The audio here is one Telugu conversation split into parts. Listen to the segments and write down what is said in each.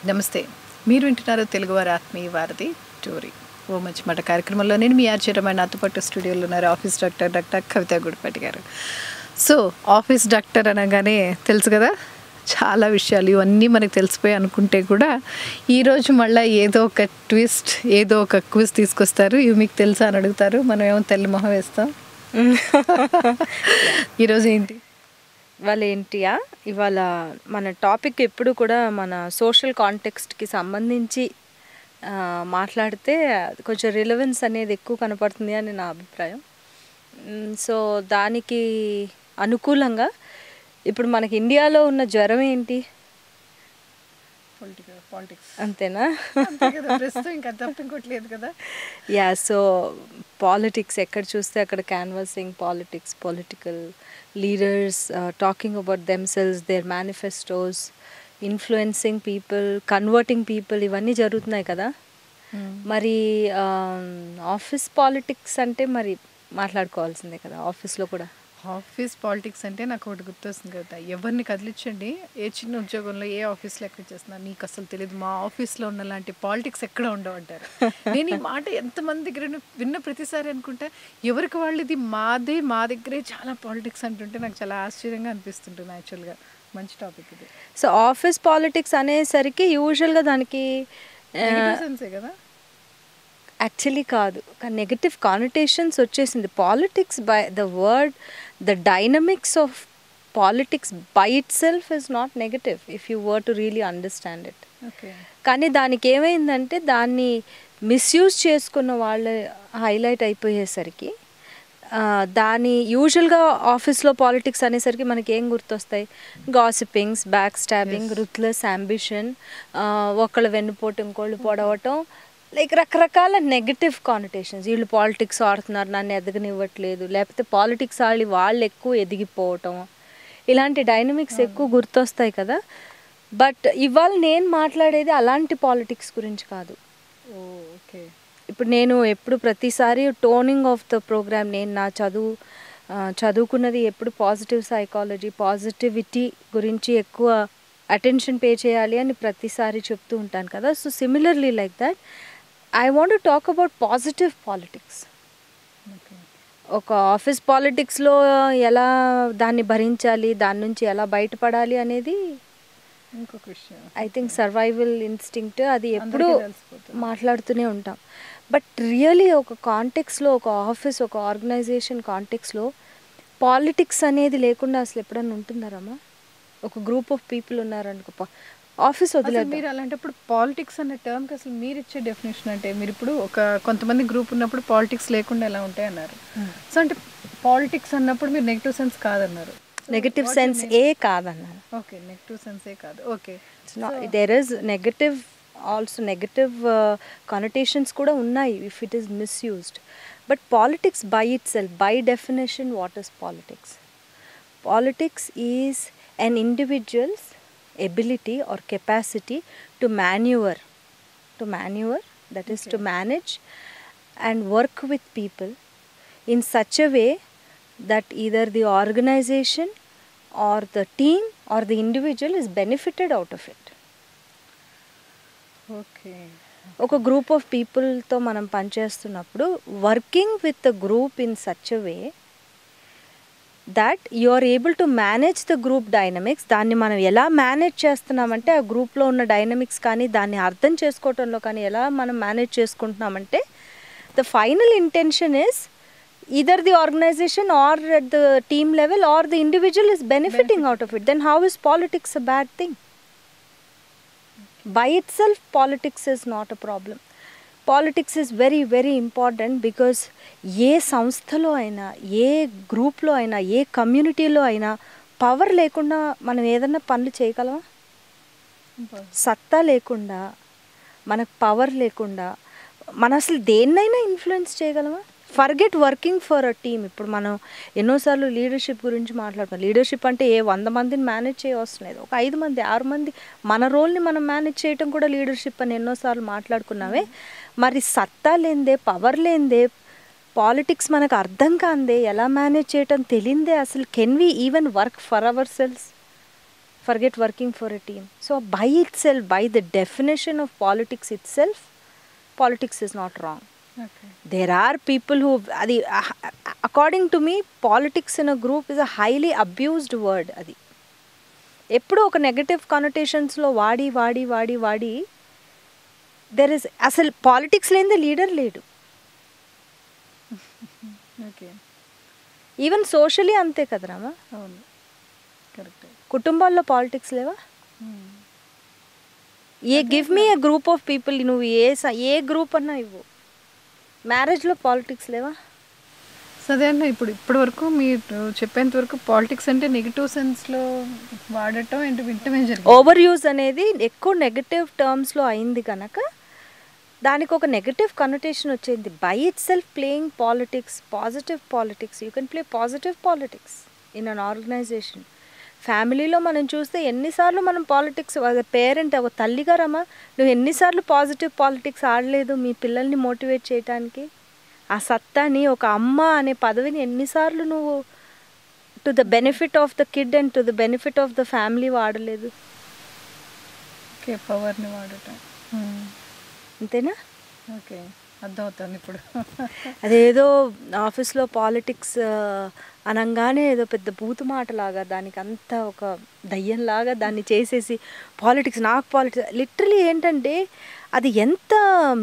నమస్తే. మీరు వింటున్నారు తెలుగువారి ఆత్మీయ వారధి టూరీ ఓ మంచి మాట కార్యక్రమంలో నేను మీ ఆశ్చర్యమైన నాతో పాటు స్టూడియోలో ఉన్నారు ఆఫీస్ డాక్టర్ కవిత గుడిపాటి గారు. సో ఆఫీస్ డాక్టర్ అనగానే తెలుసు కదా, చాలా విషయాలు ఇవన్నీ మనకు తెలిసిపోయి అనుకుంటే కూడా ఈరోజు మళ్ళీ ఏదో ఒక ట్విస్ట్, ఏదో ఒక క్విజ్ తీసుకొస్తారు. ఇవి మీకు తెలుసా అని అడుగుతారు. మనం ఏమో తెల్ల మొహం వేస్తాం. ఈరోజు ఏంటి ఇవాళ మన టాపిక్ ఎప్పుడు కూడా మన సోషల్ కాంటెక్స్ట్కి సంబంధించి మాట్లాడితే కొంచెం రిలవెన్స్ అనేది ఎక్కువ కనపడుతుంది అని నా అభిప్రాయం. సో దానికి అనుకూలంగా ఇప్పుడు మనకి ఇండియాలో ఉన్న జ్వరం ఏంటి? పాలిటిక్స్. అంతేనా? ఇంకా తప్పింకోట్లేదు కదా. యా, సో పాలిటిక్స్ ఎక్కడ చూస్తే అక్కడ canvassing politics, political leaders talking about themselves, their manifestos, influencing people, converting people, ఇవన్నీ జరుగుతున్నాయి కదా. మరి ఆఫీస్ పాలిటిక్స్ అంటే మరి మాట్లాడుకోవాల్సిందే కదా. ఆఫీస్లో కూడా ఆఫీస్ పాలిటిక్స్ అంటే నాకు ఒకటి గుర్తొస్తుంది కదా, ఎవరిని కదిలించండి, ఏ చిన్న ఉద్యోగంలో ఏ ఆఫీస్లో ఎక్కడ చేస్తున్నా నీకు అసలు తెలియదు, మా ఆఫీస్లో ఉన్న లాంటి పాలిటిక్స్ ఎక్కడ ఉండవు అంటారు. నేను ఈ మాట ఎంతమంది దగ్గర విన్న ప్రతిసారి అనుకుంటా, ఎవరికి వాళ్ళు ఇది మాదే, మా దగ్గరే చాలా పాలిటిక్స్ అంటుంటే నాకు చాలా ఆశ్చర్యంగా అనిపిస్తుంటుంది. యాక్చువల్గా మంచి టాపిక్ ఇది. సో ఆఫీస్ పాలిటిక్స్ అనేసరికి యూజువల్గా దానికి సెన్సే కదా, యాక్చువల్లీ కాదు, నెగటివ్ కానిటేషన్స్ వచ్చేసింది. Politics by the word, the dynamics of politics by it self is not negative if you were to really understand it. కానీ దానికి ఏమైందంటే దాన్ని మిస్యూజ్ చేసుకున్న వాళ్ళు హైలైట్ అయిపోయేసరికి దాని యూజువల్గా ఆఫీస్లో పాలిటిక్స్ అనేసరికి మనకి ఏం గుర్తొస్తాయి? గాసిపింగ్స్, బ్యాక్ స్టాబింగ్, రుత్లెస్ అంబిషన్, ఒకళ్ళు వెన్నుపోటు ఇంకోళ్ళు పొడవటం, లైక్ రకరకాల నెగటివ్ కానిటేషన్స్. వీళ్ళు పాలిటిక్స్ ఆడుతున్నారు, నన్ను ఎదగనివ్వట్లేదు, లేకపోతే పాలిటిక్స్ ఆడి వాళ్ళు ఎక్కువ ఎదిగిపోవటం, ఇలాంటి డైనమిక్స్ ఎక్కువ గుర్తొస్తాయి కదా. బట్ ఇవాళ నేను మాట్లాడేది అలాంటి పాలిటిక్స్ గురించి కాదు. ఓకే, ఇప్పుడు నేను ఎప్పుడు ప్రతిసారి టోనింగ్ ఆఫ్ ద ప్రోగ్రామ్, నేను నా చదువుకున్నది ఎప్పుడు పాజిటివ్ సైకాలజీ, పాజిటివిటీ గురించి ఎక్కువ అటెన్షన్ పే చేయాలి అని ప్రతిసారి చెప్తూ ఉంటాను కదా. So similarly like that I want to talk about positive politics. ఒక ఆఫీస్ పాలిటిక్స్లో ఎలా దాన్ని భరించాలి, దాని నుంచి ఎలా బయటపడాలి అనేది ఇంకొక విషయం. ఐ థింక్ సర్వైవల్ ఇన్స్టింక్ట్, అది ఎప్పుడూ మాట్లాడుతూనే ఉంటాం. బట్ రియలీ ఒక కాంటెక్స్లో, ఒక ఆఫీస్, ఒక ఆర్గనైజేషన్ కాంటెక్స్లో పాలిటిక్స్ అనేది లేకుండా అసలు ఎప్పుడన్నా ఉంటుందారమ్మా? ఒక గ్రూప్ ఆఫ్ పీపుల్ ఉన్నారనుకో, ఆఫీస్ వదిలేదు. మీరు అలాంటప్పుడు పాలిటిక్స్ అనే టర్మ్కి అసలు మీరు ఇచ్చే డెఫినేషన్ అంటే, మీరు ఇప్పుడు ఒక కొంతమంది గ్రూప్ ఉన్నప్పుడు పాలిటిక్స్ లేకుండా ఎలా ఉంటాయి అన్నారు. సో అంటే పాలిటిక్స్ అన్నప్పుడు మీరు నెగిటివ్ సెన్స్ కాదన్నారు. నెగటివ్ సెన్స్ కాదన్నారు. ఓకే, నెగిటివ్ సెన్సే కాదు. Okay, there is negative also, negative connotations కూడా ఉన్నాయి if it is misused. But politics by itself, by definition, what is politics? Politics is an individual's ability or capacity to maneuver, that is to manage and work with people in such a way that either the organization or the team or the individual is benefited out of it. Okay. ఒక గ్రూప్ ఆఫ్ పీపుల్తో మనం పనిచేస్తున్నప్పుడు working with the group in such a way that you are able to manage the group dynamics. దాన్ని మనం ఎలా మేనేజ్ చేస్తున్నామంటే ఆ గ్రూప్లో ఉన్న డైనమిక్స్ కానీ దాన్ని అర్థం చేసుకోవటంలో కానీ ఎలా మనం మేనేజ్ చేసుకుంటున్నామంటే the final intention is either the organization or at the team level or the individual is benefiting out of it. Then how is politics a bad thing? By itself politics is not a problem. Politics is very very important because ఏ సంస్థలో అయినా, ఏ గ్రూప్లో అయినా, ఏ కమ్యూనిటీలో అయినా పవర్ లేకుండా మనం ఏదన్నా పనులు చేయగలమా? సత్తా లేకుండా, మనకు పవర్ లేకుండా మనం అసలు దేన్నైనా ఇన్ఫ్లుయెన్స్ చేయగలమా? Forget working for a team. ఇప్పుడు మనం ఎన్నోసార్లు లీడర్షిప్ గురించి మాట్లాడుతాం. లీడర్షిప్ అంటే 100 మందిని మేనేజ్ చేయవలసిన లేదు, ఒక 5 మంది 6 మంది మన రోల్ని మనం మేనేజ్ చేయటం కూడా లీడర్షిప్ అని ఎన్నోసార్లు మాట్లాడుకున్నామే. మరి సత్తా లేనిదే, పవర్ లేనిదే, పాలిటిక్స్ మనకు అర్థం కాందే, ఎలా మేనేజ్ చేయటం తెలియందే అసలు can we even work for ourselves? forget working for a team. So by itself, by the definition of politics itself, politics is not wrong. Okay. There are people who, adi, according to me, politics in a group is a highly abused word. అది ఎప్పుడు ఒక నెగటివ్ కానోటేషన్స్లో వాడి వాడి వాడి వాడి దెర్ ఇస్ అసలు పాలిటిక్స్ లేనిదే లీడర్ లేడు. ఓకే. ఈవెన్ సోషలీ అంతే కదరామా. అవును, కరెక్ట్. కుటుంబాల్లో పాలిటిక్స్ లేవా? Give me A group of people, నువ్వు ఏ గ్రూప్ అన్నా ఇవ్వు, మ్యారేజ్లో పాలిటిక్స్ లేవా? సరే అన్న, ఇప్పటి వరకు మీరు చెప్పేంత వరకు పాలిటిక్స్ అంటే నెగిటివ్ సెన్స్లో వాడటం ఏంటి వింటమే జరిగింది. ఓవర్ యూజ్ అనేది ఎక్కువ నెగటివ్ టర్మ్స్లో అయింది కనుక దానికి ఒక నెగటివ్ కనోటేషన్ వచ్చింది. By itself playing politics, positive politics, you can play positive politics in an organisation. ఫ్యామిలీలో మనం చూస్తే ఎన్నిసార్లు మనం పాలిటిక్స్, పేరెంట్ ఒక తల్లిగారమ్మా నువ్వు ఎన్నిసార్లు పాజిటివ్ పాలిటిక్స్ ఆడలేదు మీ పిల్లల్ని మోటివేట్ చేయడానికి? ఆ సత్తాని, ఒక అమ్మ అనే పదవిని ఎన్నిసార్లు నువ్వు to the benefit of the kid and to the benefit of the family వాడలేదు? ఓకే, పవర్ని వాడటం. అంతేనా? ఓకే, అర్థమవుతుంది ఇప్పుడు. అదేదో ఆఫీస్లో పాలిటిక్స్ అనగానే ఏదో పెద్ద బూతు మాటలాగా, దానికి అంతా ఒక దయ్యంలాగా దాన్ని చేసేసి పాలిటిక్స్, నాకు పాలిటిక్స్ లిటరలీ ఏంటంటే అది ఎంత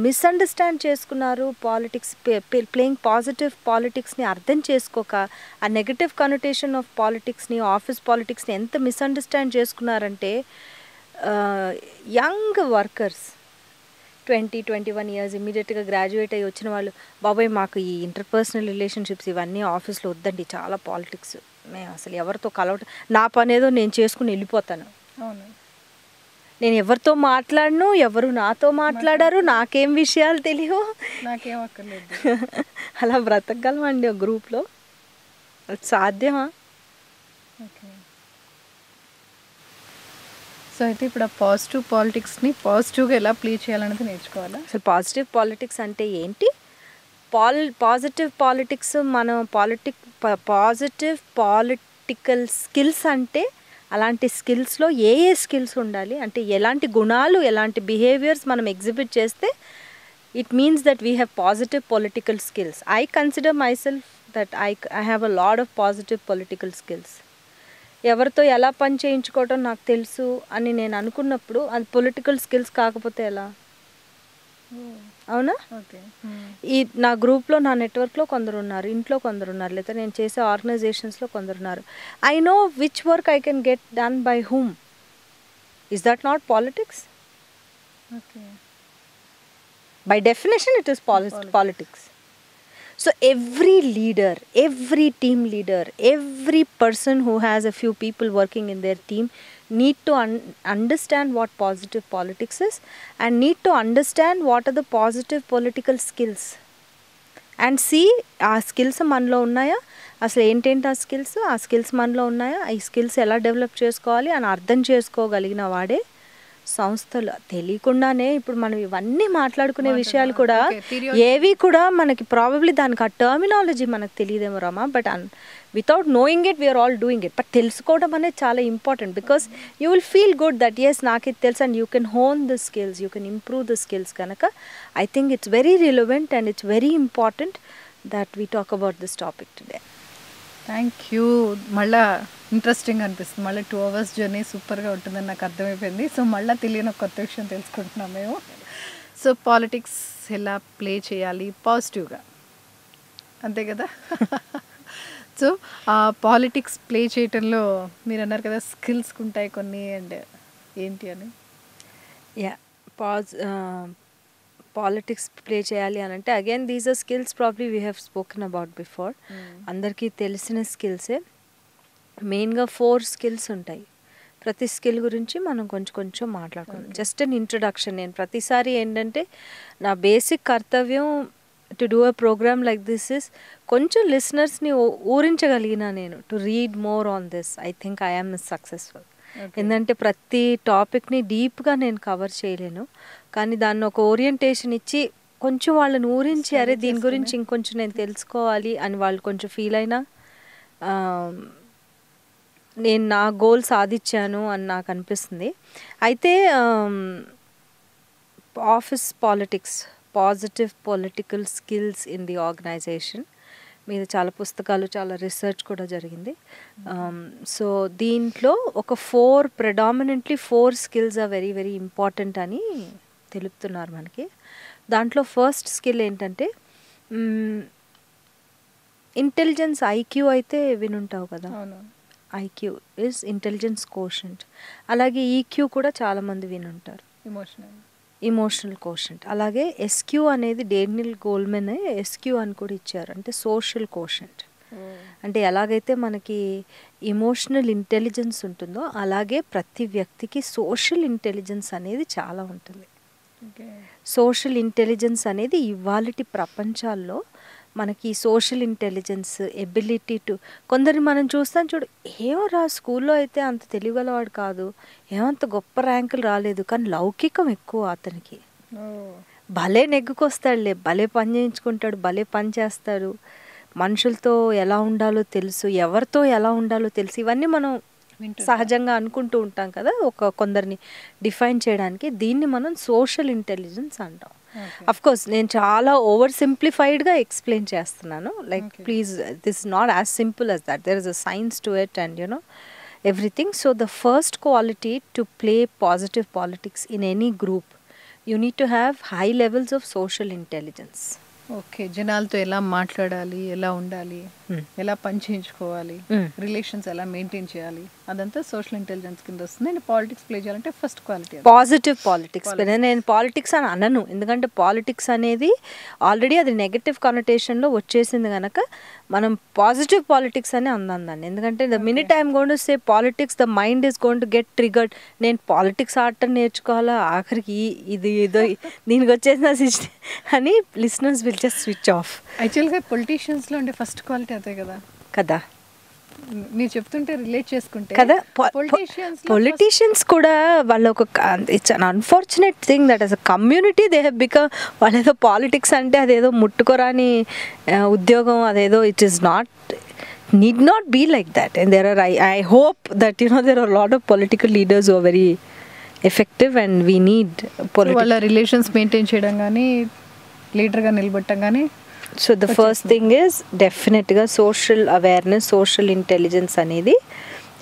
మిస్అండర్స్టాండ్ చేసుకున్నారు. పాలిటిక్స్ ప్లేయింగ్ పాజిటివ్ పాలిటిక్స్ని అర్థం చేసుకోక ఆ నెగటివ్ కనోటేషన్ ఆఫ్ పాలిటిక్స్ని, ఆఫీస్ పాలిటిక్స్ని ఎంత మిస్అండర్స్టాండ్ చేసుకున్నారంటే యంగ్ వర్కర్స్ 20-21 ఇయర్స్ ఇమీడియట్గా గ్రాడ్యుయేట్ అయ్యి వచ్చిన వాళ్ళు, బాబాయ్ మాకు ఈ ఇంటర్పర్సనల్ రిలేషన్షిప్స్ ఇవన్నీ ఆఫీస్లో వద్దండి, చాలా పాలిటిక్స్, మేము అసలు ఎవరితో కలవటం, నా పని ఏదో నేను చేసుకుని వెళ్ళిపోతాను, అవును, నేను ఎవరితో మాట్లాడను, ఎవరు నాతో మాట్లాడారు, నాకేం విషయాలు తెలియవు, నాకేం అక్కర్లేదు, అలా బ్రతకగలమండి ఒక గ్రూప్లో? అది సాధ్యమా? ఓకే. సో అయితే ఇప్పుడు ఆ పాజిటివ్ పాలిటిక్స్ని పాజిటివ్గా ఎలా ప్లే చేయాలనేది నేర్చుకోవాలా? అసలు పాజిటివ్ పాలిటిక్స్ అంటే ఏంటి? పాజిటివ్ పాలిటిక్స్, మనం పాజిటివ్ పాలిటికల్ స్కిల్స్ అంటే అలాంటి స్కిల్స్లో ఏ స్కిల్స్ ఉండాలి అంటే, ఎలాంటి గుణాలు, ఎలాంటి బిహేవియర్స్ మనం ఎగ్జిబిట్ చేస్తే it means that we have positive political skills. I consider my self that I have a lot of positive political skills. ఎవరితో ఎలా పని చేయించుకోవటం నాకు తెలుసు అని నేను అనుకున్నప్పుడు అది పొలిటికల్ స్కిల్స్ కాకపోతే ఎలా? అవునా? ఓకే. ఈ నా గ్రూప్లో, నా నెట్వర్క్లో కొందరు ఉన్నారు, ఇంట్లో కొందరు ఉన్నారు, లేదా నేను చేసే ఆర్గనైజేషన్స్లో కొందరు ఉన్నారు. I know which work I can get done by whom. Is that not politics? Okay. By definition, it is politics. So every leader, every team leader, every person who has a few people working in their team need to understand what positive politics is and need to understand what are the positive political skills. And see, ఆ స్కిల్స్ మనలో ఉన్నాయా, అసలు ఏంటేంటి ఆ స్కిల్స్ మనలో ఉన్నాయా, ఈ స్కిల్స్ ఎలా డెవలప్ చేసుకోవాలి అని అర్థం చేసుకోగలిగిన వాడే సంస్థలు. తెలియకుండానే ఇప్పుడు మనం ఇవన్నీ మాట్లాడుకునే విషయాలు కూడా ఏవి కూడా మనకి ప్రాబబ్లీ దానికి ఆ టర్మినాలజీ మనకు తెలియదేమో Rama, but without knowing it we're all doing it. But తెలుసుకోవడం అనేది చాలా important, because you will feel good that yes నాకు ఇది తెలుసు and you can hone the skills, you can improve the skills. కనుక I think it's very relevant and it's very important that we talk about this topic today. Thank you. మళ్ళీ ఇంట్రెస్టింగ్ అనిపిస్తుంది, మళ్ళీ 2 hours జర్నీ సూపర్గా ఉంటుందని నాకు అర్థమైపోయింది. సో మళ్ళీ తెలియని ఒక కొత్త విషయం తెలుసుకుంటున్నాం మేము. సో పాలిటిక్స్ ఎలా ప్లే చేయాలి పాజిటివ్గా, అంతే కదా? సో ఆ పాలిటిక్స్ ప్లే చేయటంలో మీరు అన్నారు కదా స్కిల్స్ ఉంటాయి కొన్ని, అండ్ ఏంటి అని? యా, పాలిటిక్స్ ప్లే చేయాలి అని అంటే again these are skills probably we have spoken about before. అందరికీ తెలిసిన స్కిల్సే. మెయిన్గా 4 స్కిల్స్ ఉంటాయి. ప్రతి స్కిల్ గురించి మనం కొంచెం మాట్లాడుకుందాం. Just an introduction. నేను ప్రతిసారి ఏంటంటే నా బేసిక్ కర్తవ్యం to do a programme like this is కొంచెం లిసనర్స్ని ఊరించగలిగిన నేను to read more on this. I think I am successful. ఎందుకంటే ప్రతి టాపిక్ని డీప్గా నేను కవర్ చేయలేను, కానీ దాన్ని ఒక ఓరియంటేషన్ ఇచ్చి కొంచెం వాళ్ళని ఊరించి అరే దీని గురించి ఇంకొంచెం నేను తెలుసుకోవాలి అని వాళ్ళు కొంచెం ఫీల్ అయినా నేను నా గోల్ సాధించాను అని నాకు అనిపిస్తుంది. అయితే office politics, positive political skills in the organisation మీద చాలా పుస్తకాలు, చాలా రీసెర్చ్ కూడా జరిగింది. సో దీంట్లో ఒక predominantly 4 skills are very very important అని తెలుపుతున్నారు మనకి. దాంట్లో ఫస్ట్ స్కిల్ ఏంటంటే ఇంటెలిజెన్స్, ఐక్యూ అయితే వినుంటావు కదా. IQ is intelligence quotient. అలాగే ఈక్యూ కూడా చాలామంది వినుంటారు, ఇమోషనల్ కోషెంట్. అలాగే ఎస్క్యూ అనేది డేనియల్ గోల్మెన్ ఎస్క్యూ అని కూడా ఇచ్చారు, అంటే సోషల్ కోషెంట్. అంటే ఎలాగైతే మనకి ఇమోషనల్ ఇంటెలిజెన్స్ ఉంటుందో అలాగే ప్రతి వ్యక్తికి సోషల్ ఇంటెలిజెన్స్ అనేది చాలా ఉంటుంది. సోషల్ ఇంటెలిజెన్స్ అనేది ఇవాళటి ప్రపంచాల్లో మనకి సోషల్ ఇంటెలిజెన్స్ ఎబిలిటీ టు, కొందరిని మనం చూస్తాం చూడు, ఏమో రా స్కూల్లో అయితే అంత తెలియగలవాడు కాదు, ఏమంత గొప్ప ర్యాంకులు రాలేదు, కానీ లౌకికం ఎక్కువ అతనికి, భలే నెగ్గుకొస్తాడులే, భలే పని చేయించుకుంటాడు, భలే పని చేస్తాడు, మనుషులతో ఎలా ఉండాలో తెలుసు, ఎవరితో ఎలా ఉండాలో తెలుసు. ఇవన్నీ మనం సహజంగా అనుకుంటూ ఉంటాం కదా కొందరిని డిఫైన్ చేయడానికి. దీన్ని మనం సోషల్ ఇంటెలిజెన్స్ అంటాం. అఫ్ కోర్స్ నేను చాలా ఓవర్ సింప్లిఫైడ్గా ఎక్స్ప్లెయిన్ చేస్తున్నాను. Like please, this not as simple as that. There is a science to it and everything. So the first quality to play positive politics in any group, you need to have high levels of social intelligence. Okay, జనాలతో ఎలా మాట్లాడాలి, ఎలా ఉండాలి, ఎలా పని చేయించుకోవాలి, రిలేషన్స్ ఎలా మెయింటైన్ చేయాలి, అదంతా సోషల్ ఇంటెలిజెన్స్ కింద వస్తుంది. అండ్ పాలిటిక్స్ ప్లే చేయాలంటే ఫస్ట్ క్వాలిటీ పాజిటివ్ పాలిటిక్స్. నేను పాలిటిక్స్ అని అనను, ఎందుకంటే పాలిటిక్స్ అనేది ఆల్రెడీ అది నెగటివ్ కనోటేషన్లో వచ్చేసింది కనుక మనం పాజిటివ్ పాలిటిక్స్ అని అందాన్ని. ఎందుకంటే the minute I'm going to say politics, the mind is going to get triggered. నేను పాలిటిక్స్ ఆడటం నేర్చుకోవాలా, ఆఖరికి ఇది ఏదో దీనికి వచ్చేసిన అని listeners will just switch off. యాక్చువల్గా పొలిటీషియన్స్లో ఉండే ఫస్ట్ క్వాలిటీ అదే కదా కదా, మీరు చెప్తుంటే రిలేట్ చేసుకుంటే కదా. పొలిటీషియన్స్ కూడా వాళ్ళ ఒక, it's an unfortunate thing that as a community they have become, వాళ్ళు ఏదో పాలిటిక్స్ అంటే అదేదో ముట్టుకోరాని ఉద్యోగం, అదేదో it is not, need not be like that. And there are, I hope that there are a lot of political leaders who are very effective and we need వాళ్ళ రిలేషన్స్ మెయింటైన్ చేయడం కానీ లీడర్గా నిలబెట్టడం కానీ. So the first thing is డెఫినెట్గా సోషల్ అవేర్నెస్, సోషల్ ఇంటెలిజెన్స్ అనేది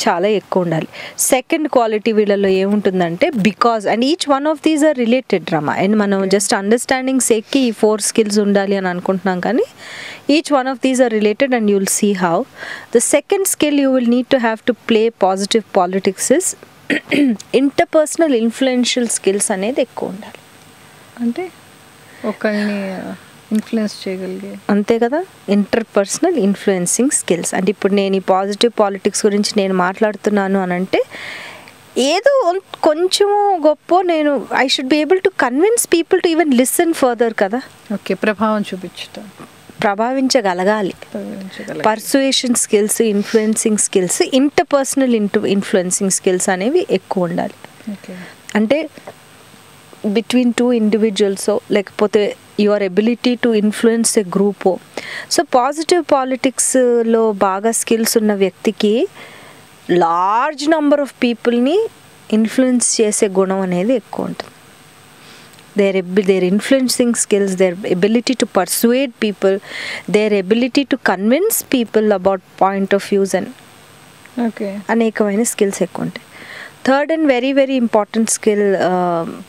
చాలా ఎక్కువ ఉండాలి. సెకండ్ క్వాలిటీ వీళ్ళలో ఏముంటుందంటే, because and each one of these are related Rama, and మనం జస్ట్ అండర్స్టాండింగ్ సేక్కి ఈ 4 skills ఉండాలి అని అనుకుంటున్నాం, కానీ each one of these are related and you will see how. The second skill you will need to have to play positive politics is interpersonal influential skills అనేది ఎక్కువ ఉండాలి. అంటే ఒకరిని ఇన్ఫ్లుయెన్స్ చేయగలిగే, అంతే కదా, ఇంటర్పర్సనల్ ఇన్ఫ్లుయెన్సింగ్ స్కిల్స్. అంటే ఇప్పుడు నేను ఈ పాజిటివ్ పాలిటిక్స్ గురించి నేను మాట్లాడుతున్నాను అని అంటే, ఏదో కొంచెము గొప్ప నేను I should be able to convince people to even listen further కదా. ఓకే, ప్రభావం చూపించటం, ప్రభావించగలగాలి. Persuasion skills, influencing skills, interpersonal influencing skills అనేవి ఎక్కువ ఉండాలి. అంటే బిట్వీన్ 2 individuals లేకపోతే your ability to influence a group. So positive పాలిటిక్స్లో బాగా స్కిల్స్ ఉన్న వ్యక్తికి లార్జ్ నంబర్ ఆఫ్ పీపుల్ని ఇన్ఫ్లుయెన్స్ చేసే గుణం అనేది ఎక్కువ ఉంటుంది. their influencing skills, their ability to persuade people, their ability to convince people about point of views and అనేకమైన స్కిల్స్ ఎక్కువ ఉంటాయి. Third and very very important skill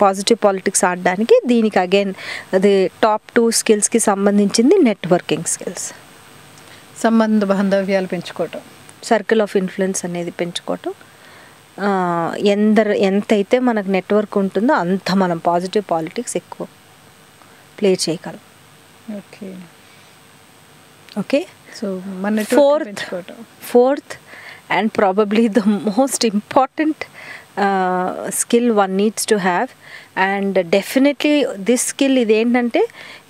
positive politics ఆడడానికి, దీనికి అగైన్ అది టాప్ 2 skillsకి సంబంధించింది నెట్వర్కింగ్ స్కిల్స్. సంబంధ బాంధవ్యాలు పెంచుకోవటం, సర్కిల్ ఆఫ్ ఇన్ఫ్లుయెన్స్ అనేది పెంచుకోవటం. ఎంతైతే మనకు నెట్వర్క్ ఉంటుందో అంత మనం పాజిటివ్ పాలిటిక్స్ ఎక్కువ ప్లే చేయగలం. ఓకే ఓకే సో మన fourth and probably the most important skill one needs to have, and definitely this skill identante,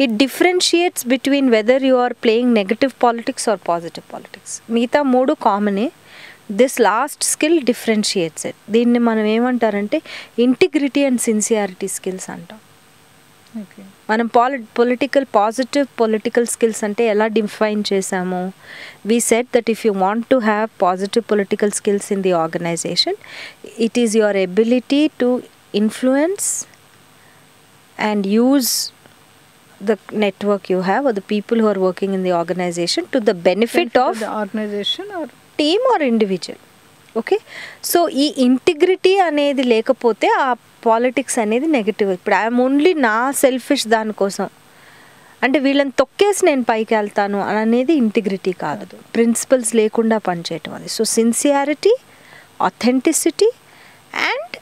it differentiates between whether you are playing negative politics or positive politics. Meeta moodu common. This last skill differentiates it. Deenni manam em antarante integrity and sincerity skills antam. Okay. మనం పాజిటివ్ పొలిటికల్ స్కిల్స్ అంటే ఎలా డిఫైన్ చేసాము? We set that if you want to have positive political skills in the organisation, it is your ability to influence and use the network you have or the people who are working in the organization to the benefit of the organization or team or individual. Okay, so ఈ ఇంటిగ్రిటీ అనేది లేకపోతే ఆ పాలిటిక్స్ అనేది నెగిటివ్. ఇప్పుడు ఐఎమ్ ఓన్లీ నా సెల్ఫిష్ దానికోసం, అంటే వీళ్ళని తొక్కేసి నేను పైకి వెళ్తాను అనేది ఇంటిగ్రిటీ కాదు. ప్రిన్సిపల్స్ లేకుండా పనిచేయటం అది. సో సిన్సియారిటీ, ఆథెంటిసిటీ అండ్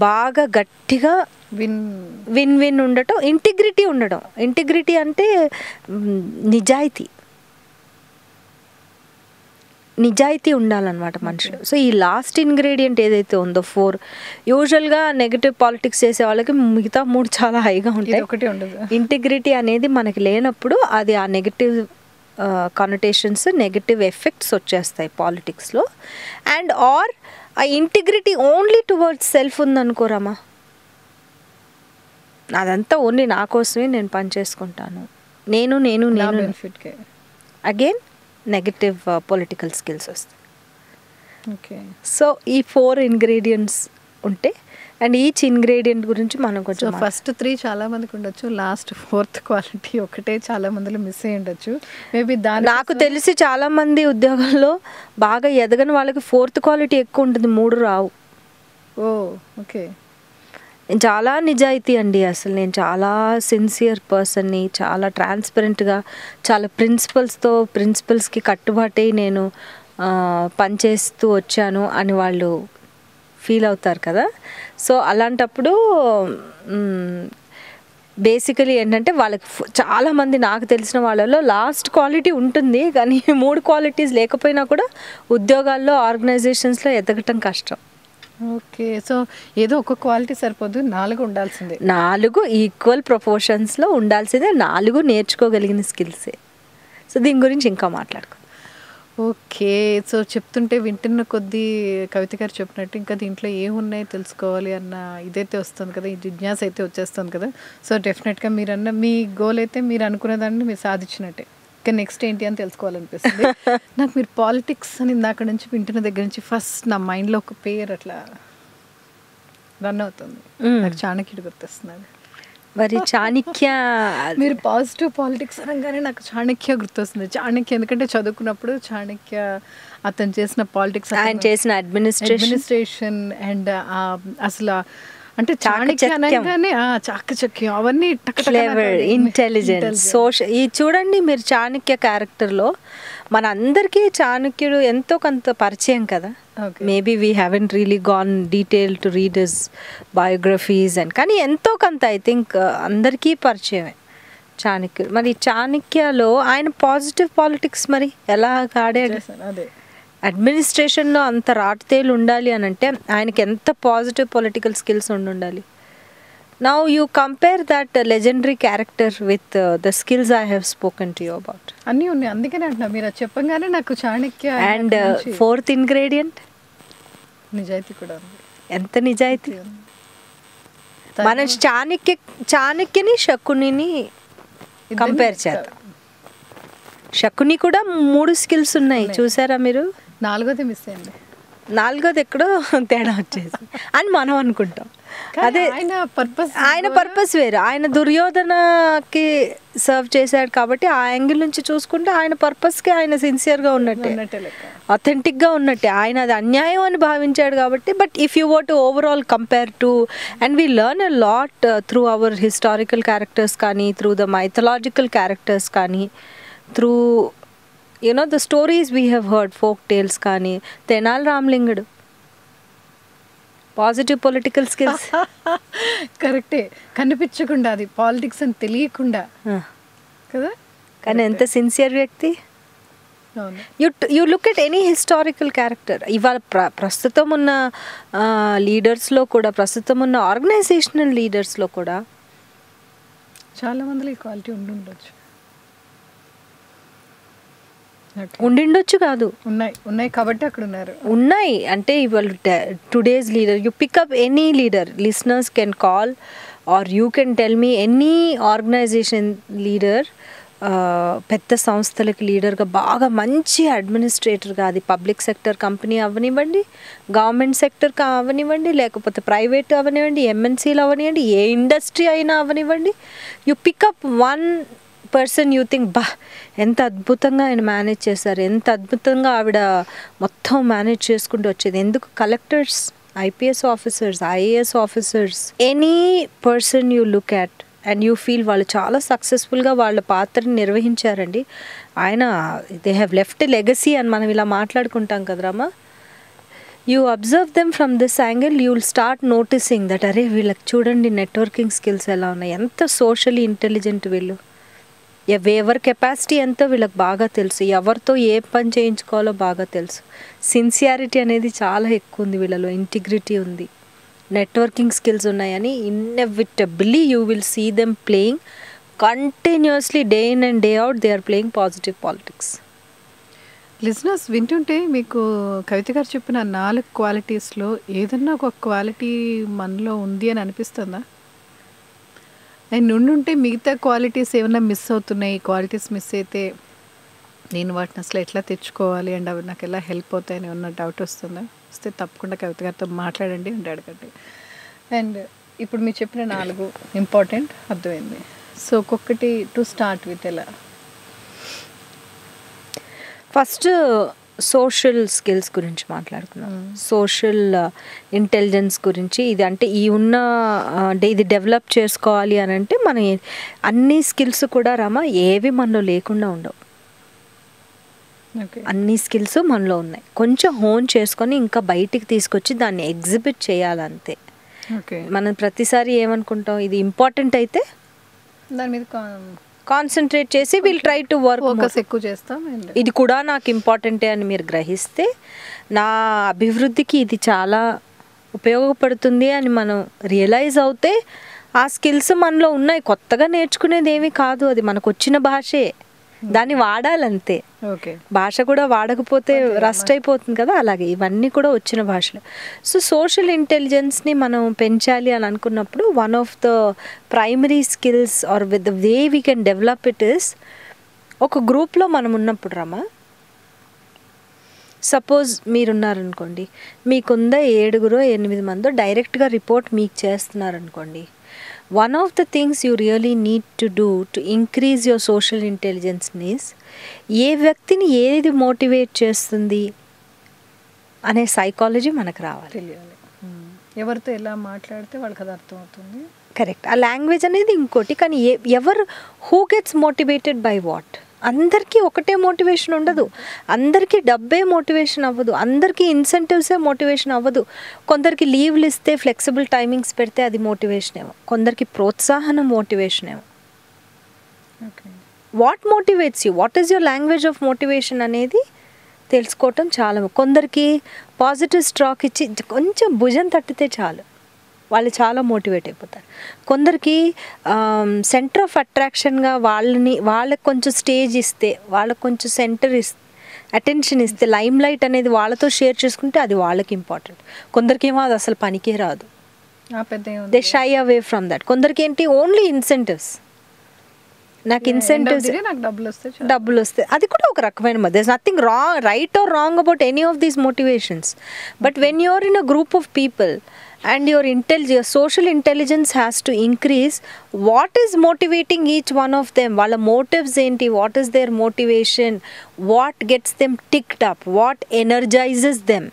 బాగా గట్టిగా విన్ విన్ ఉండటం, ఇంటిగ్రిటీ ఉండడం. ఇంటిగ్రిటీ అంటే నిజాయితీ ఉండాలన్నమాట మనుషులు. సో ఈ లాస్ట్ ఇంగ్రీడియంట్ ఏదైతే ఉందో 4, యూజువల్గా నెగిటివ్ పాలిటిక్స్ చేసే వాళ్ళకి మిగతా 3 చాలా హైగా ఉంటాయి. ఒకటి ఉండదు. ఇంటిగ్రిటీ అనేది మనకి లేనప్పుడు అది ఆ నెగిటివ్ కనోటేషన్స్, నెగిటివ్ ఎఫెక్ట్స్ వచ్చేస్తాయి పాలిటిక్స్లో. అండ్ ఆర్ ఆ ఇంటిగ్రిటీ ఓన్లీ టువర్డ్స్ సెల్ఫ్ ఉందనుకోరామా, అదంతా ఓన్లీ నా కోసమే నేను పని చేసుకుంటాను, నేను అగైన్ నెగటివ్ పొలిటికల్ స్కిల్స్ వస్తాయి. ఓకే, సో ఈ 4 ఇంగ్రీడియంట్స్ ఉంటే, అండ్ ఈచ్ ఇంగ్రీడియంట్ గురించి మనం కొంచెం ఫస్ట్ 3 చాలా మందికి ఉండొచ్చు, లాస్ట్ 4th క్వాలిటీ ఒకటే చాలా మందిలో మిస్ అయ్యి ఉండొచ్చు. మేబీ నాకు తెలిసి చాలా మంది ఉద్యోగంలో బాగా ఎదగని వాళ్ళకి 4th క్వాలిటీ ఎక్కువ ఉంటుంది, 3 రావు. ఓ ఓకే. నేను చాలా నిజాయితీ అండి, అసలు నేను చాలా సిన్సియర్ పర్సన్ని, చాలా ట్రాన్స్పరెంట్గా, చాలా ప్రిన్సిపల్స్కి కట్టుబాటై నేను పనిచేస్తూ వచ్చాను అని వాళ్ళు ఫీల్ అవుతారు కదా. సో అలాంటప్పుడు బేసికలీ ఏంటంటే వాళ్ళకి చాలామంది నాకు తెలిసిన వాళ్ళలో లాస్ట్ క్వాలిటీ ఉంటుంది, కానీ 3 క్వాలిటీస్ లేకపోయినా కూడా ఉద్యోగాల్లో, ఆర్గనైజేషన్స్లో ఎదగటం కష్టం. ఓకే, సో ఏదో ఒక క్వాలిటీ సరిపోదు, 4 ఉండాల్సిందే. 4 ఈక్వల్ ప్రపోర్షన్స్లో ఉండాల్సిందే, 4 నేర్చుకోగలిగిన స్కిల్సే. సో దీని గురించి ఇంకా మాట్లాడుకో. ఓకే, సో చెప్తుంటే వింటున్న కొద్దీ కవిత గారు చెప్పినట్టు ఇంకా దీంట్లో ఏమున్నాయో తెలుసుకోవాలి అన్న ఇదైతే వస్తుంది కదా, ఈ జిజ్ఞాస అయితే వచ్చేస్తుంది కదా. సో డెఫినెట్గా మీరన్న మీ గోల్ అయితే మీరు అనుకునే దాన్ని మీరు సాధించినట్టే. ఇంకా నెక్స్ట్ ఏంటి అని తెలుసుకోవాలనిపిస్తుంది నాకు. మీరు పాలిటిక్స్ అని ఇందాక నుంచి వింటున్న దగ్గర నుంచి ఫస్ట్ నా మైండ్లో ఒక పేరు అట్లా రన్ అవుతుంది, నాకు చాణక్యుడు గుర్తొస్తున్నాడు. మరి చాణక్య, మీరు పాజిటివ్ పాలిటిక్స్ అనగానే నాకు చాణక్య గుర్తొస్తుంది. చాణక్య ఎందుకంటే చదువుకున్నప్పుడు చాణక్య అతను చేసిన పాలిటిక్స్, ఆయన చేసిన అడ్మినిస్ట్రేషన్ అండ్ అసలు అంటే చాణక్య అనగానే చాకచక్యం అవన్నీ ఇంటెలిజెన్స్, ఈ చూడండి మీరు చాణక్య క్యారెక్టర్లో మన అందరికీ చాణక్యుడు ఎంతో కొంత పరిచయం కదా. Maybe we haven't really gone detail to read his biographies and, కానీ ఎంతో కొంత ఐ థింక్ అందరికీ పరిచయమే చాణక్యుడు. మరి చాణక్యలో ఆయన పాజిటివ్ పాలిటిక్స్ మరి ఎలా ఆడాడు? అదే అడ్మినిస్ట్రేషన్లో అంత రాటుతేలు ఉండాలి అని అంటే ఆయనకి ఎంత పాజిటివ్ పొలిటికల్ స్కిల్స్ ఉండాలి. Now you compare that legendary character with the skills I have spoken to you about. అన్నీ ఉన్నాయి, అందుకనే అంటున్నా మీరు చెప్పగానే నాకు చాణక్య. అండ్ 4th ఇంగ్రీడియంట్ నిజాయితీ కూడా ఉంది. ఎంత నిజాయితీ! మనం చాణక్యని శకునిని కంపేర్ చేద్దాం. శకుని కూడా 3 స్కిల్స్ ఉన్నాయి, చూసారా మీరు? 4th మిస్ అయింది, 4th ఎక్కడో తేడా వచ్చేసి అని మనం అనుకుంటాం. అదే ఆయన పర్పస్ వేరు. ఆయన దుర్యోధనకి సర్వ్ చేశాడు కాబట్టి ఆ యాంగిల్ నుంచి చూసుకుంటే ఆయన పర్పస్కి ఆయన సిన్సియర్గా ఉన్నట్టే, అథెంటిక్గా ఉన్నట్టే. ఆయన అది అన్యాయం అని భావించాడు కాబట్టి. But if you want to overall compare to, and we learn a lot through our historical characters కానీ, త్రూ ద మైథలాజికల్ క్యారెక్టర్స్ కానీ, through the stories we have heard, folk tales కానీ. Tenali Ramalingudu positive political skills కరెక్టే, కనిపించకుండా అది పాలిటిక్స్ అని తెలియకుండా కదా, కానీ ఎంత సిన్సియర్ వ్యక్తి. You look at any historical character. ఇవాళ ప్రస్తుతం ఉన్న లీడర్స్లో కూడా, ప్రస్తుతం ఉన్న ఆర్గనైజేషనల్ లీడర్స్లో కూడా చాలా మందిలో ఈ క్వాలిటీ ఉండుండొచ్చు. ఉండిండొచ్చు కాదు, ఉన్నాయి కాబట్టి అక్కడ ఉన్నారు. ఉన్నాయి అంటే ఇవాళ today's leader, you pick up any leader, listeners can call or you can tell me any organisation leader, పెద్ద సంస్థలకి లీడర్గా బాగా మంచి అడ్మినిస్ట్రేటర్గా, అది పబ్లిక్ సెక్టర్ కంపెనీ అవ్వనివ్వండి, గవర్నమెంట్ సెక్టర్ అవ్వనివ్వండి, లేకపోతే ప్రైవేట్ అవ్వనివ్వండి, ఎంఎన్సీలు అవ్వనివ్వండి, ఏ ఇండస్ట్రీ అయినా అవ్వనివ్వండి, you pick up one person you think బా ఎంత అద్భుతంగా ఆయన మేనేజ్ చేశారు, ఎంత అద్భుతంగా ఆవిడ మొత్తం మేనేజ్ చేసుకుంటూ వచ్చేది. ఎందుకు collectors, IPS officers, IAS officers, any person you look at and you feel వాళ్ళు చాలా సక్సెస్ఫుల్గా వాళ్ళ పాత్రని నిర్వహించారండి. ఆయన దే హ్యావ్ లెఫ్ట్ లెగసీ అని మనం ఇలా మాట్లాడుకుంటాం కదరామా. You observe them from this angle, you will start noticing that అరే వీళ్ళకి చూడండి నెట్వర్కింగ్ స్కిల్స్ ఎలా ఉన్నాయి, ఎంత సోషల్లీ ఇంటెలిజెంట్ వీళ్ళు, ఎవరి కెపాసిటీ ఎంతో వీళ్ళకి బాగా తెలుసు, ఎవరితో ఏ పని చేయించుకోవాలో బాగా తెలుసు, సిన్సియారిటీ అనేది చాలా ఎక్కువ ఉంది వీళ్ళలో, ఇంటిగ్రిటీ ఉంది, నెట్వర్కింగ్ స్కిల్స్ ఉన్నాయని inevitably you will see them playing continuously day in and day out they are playing positive politics. Listeners వింటుంటే మీకు కవిత గారు చెప్పిన 4 క్వాలిటీస్లో ఏదన్నా ఒక క్వాలిటీ మనలో ఉంది అని అనిపిస్తుందా? అండ్ ఉండుంటే మిగతా క్వాలిటీస్ ఏమైనా మిస్ అవుతున్నాయి, క్వాలిటీస్ మిస్ అయితే నేను వాటిని అసలు ఎట్లా తెచ్చుకోవాలి అండ్ అవి నాకు ఎలా హెల్ప్ అవుతాయని ఉన్న డౌట్ వస్తుందా? వస్తే తప్పకుండా కవిత గారితో మాట్లాడండి అండ్ అడగండి. అండ్ ఇప్పుడు మీరు చెప్పిన 4 ఇంపార్టెంట్ అర్థమైంది. సో ఒక్కొక్కటి టు స్టార్ట్ విత్ ఎలా? ఫస్ట్ సోషల్ స్కిల్స్ గురించి మాట్లాడుకున్నాం, సోషల్ ఇంటెలిజెన్స్ గురించి. ఇది అంటే ఈ ఉన్న ఇది డెవలప్ చేసుకోవాలి అని అంటే మన అన్ని స్కిల్స్ కూడా రామా ఏవి మనలో లేకుండా ఉండవు, అన్ని స్కిల్స్ మనలో ఉన్నాయి. కొంచెం హోన్ చేసుకొని ఇంకా బయటికి తీసుకొచ్చి దాన్ని ఎగ్జిబిట్ చేయాలంతే. మనం ప్రతిసారి ఏమనుకుంటాం, ఇది ఇంపార్టెంట్ అయితే దాని మీద కాన్సన్ట్రేట్ చేసి విల్ ట్రై టు వర్క్ ఎక్కువ చేస్తాం, ఇది కూడా నాకు ఇంపార్టెంటే అని మీరు గ్రహిస్తే నా అభివృద్ధికి ఇది చాలా ఉపయోగపడుతుంది అని మనం రియలైజ్ అవుతే ఆ స్కిల్స్ మనలో ఉన్నాయి. కొత్తగా నేర్చుకునేది ఏమీ కాదు, అది మనకు వచ్చిన భాషే, దాన్ని వాడాలంతే. భాష కూడా వాడకపోతే రస్ట్ అయిపోతుంది కదా, అలాగే ఇవన్నీ కూడా వచ్చిన భాషలు. సో సోషల్ ఇంటెలిజెన్స్ని మనం పెంచాలి అని అనుకున్నప్పుడు one of the primary skills are with the way we can develop it is, ఒక గ్రూప్లో మనం ఉన్నప్పుడు రమా, సపోజ్ మీరున్నారనుకోండి, మీకుందా 7-8 మందో డైరెక్ట్గా రిపోర్ట్ మీకు చేస్తున్నారనుకోండి, one of the things you really need to do to increase your social intelligence is ఏ వ్యక్తిని ఏది మోటివేట్ చేస్తుంది అనే సైకాలజీ మనకు రావాలి, తెలియాలి. ఎవరితో ఎలా మాట్లాడితే వాళ్ళకి అది అర్థమవుతుంది, కరెక్ట్. ఆ లాంగ్వేజ్ అనేది ఇంకోటి. కానీ ఎవరు who gets motivated by what, అందరికీ ఒకటే మోటివేషన్ ఉండదు, అందరికీ డబ్బే మోటివేషన్ అవ్వదు, అందరికీ ఇన్సెంటివ్సే మోటివేషన్ అవ్వదు. కొందరికి లీవ్లు ఇస్తే ఫ్లెక్సిబుల్ టైమింగ్స్ పెడితే అది మోటివేషన్ ఏమో, కొందరికి ప్రోత్సాహనం మోటివేషన్ ఏమో. What motivates you, what is your language of motivation అనేది తెలుసుకోవటం చాలా. కొందరికి పాజిటివ్ స్ట్రాక్ ఇచ్చి కొంచెం భుజం తట్టితే చాలు, వాళ్ళు చాలా మోటివేట్ అయిపోతారు. కొందరికి సెంటర్ ఆఫ్ అట్రాక్షన్గా వాళ్ళకి కొంచెం స్టేజ్ ఇస్తే, వాళ్ళకి కొంచెం సెంటర్ అటెన్షన్ ఇస్తే, లైమ్ లైట్ అనేది వాళ్ళతో షేర్ చేసుకుంటే అది వాళ్ళకి ఇంపార్టెంట్. కొందరికి ఏమో అది అసలు పనికే రాదు, they shy away from that. కొందరికి ఏంటి ఓన్లీ ఇన్సెంటివ్స్, నాకు ఇన్సెంటివ్స్, డబ్బులు వస్తాయి, అది కూడా ఒక రకమైన మధ్య. There is nothing wrong, right or wrong about any of these motivations. But when you are in a group of people and your social intelligence has to increase, what is motivating each one of them, wala motives enti, what is their motivation, what gets them ticked up, what energizes them,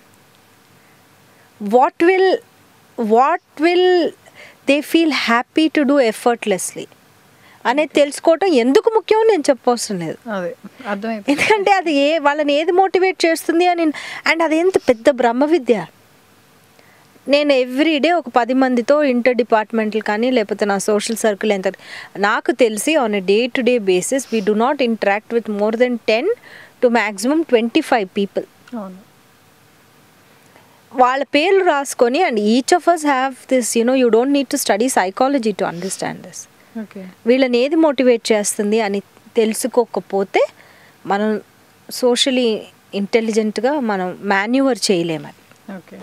what will they feel happy to do effortlessly అనేది తెలుసుకోవటం ఎందుకు ముఖ్యం నేను చెప్పవసరం లేదు, ఎందుకంటే అది వాళ్ళని ఏది మోటివేట్ చేస్తుంది అని. అండ్ అదేంత పెద్ద బ్రహ్మ విద్య. నేను ఎవ్రీడే ఒక 10 మందితో ఇంటర్ డిపార్ట్మెంటల్ కానీ లేకపోతే నా సోషల్ సర్కిల్ ఎంత నాకు తెలిసి on a day to day basis we do not interact with more than 10 to maximum 25 people. వాళ్ళ పేర్లు రాసుకొని, and each of us have this, you don't need to study psychology to understand this. వీళ్ళని ఏది మోటివేట్ చేస్తుంది అని తెలుసుకోకపోతే మనం సోషలీ ఇంటెలిజెంట్గా మనం మాన్యూవర్ చేయలేమని. ఓకే,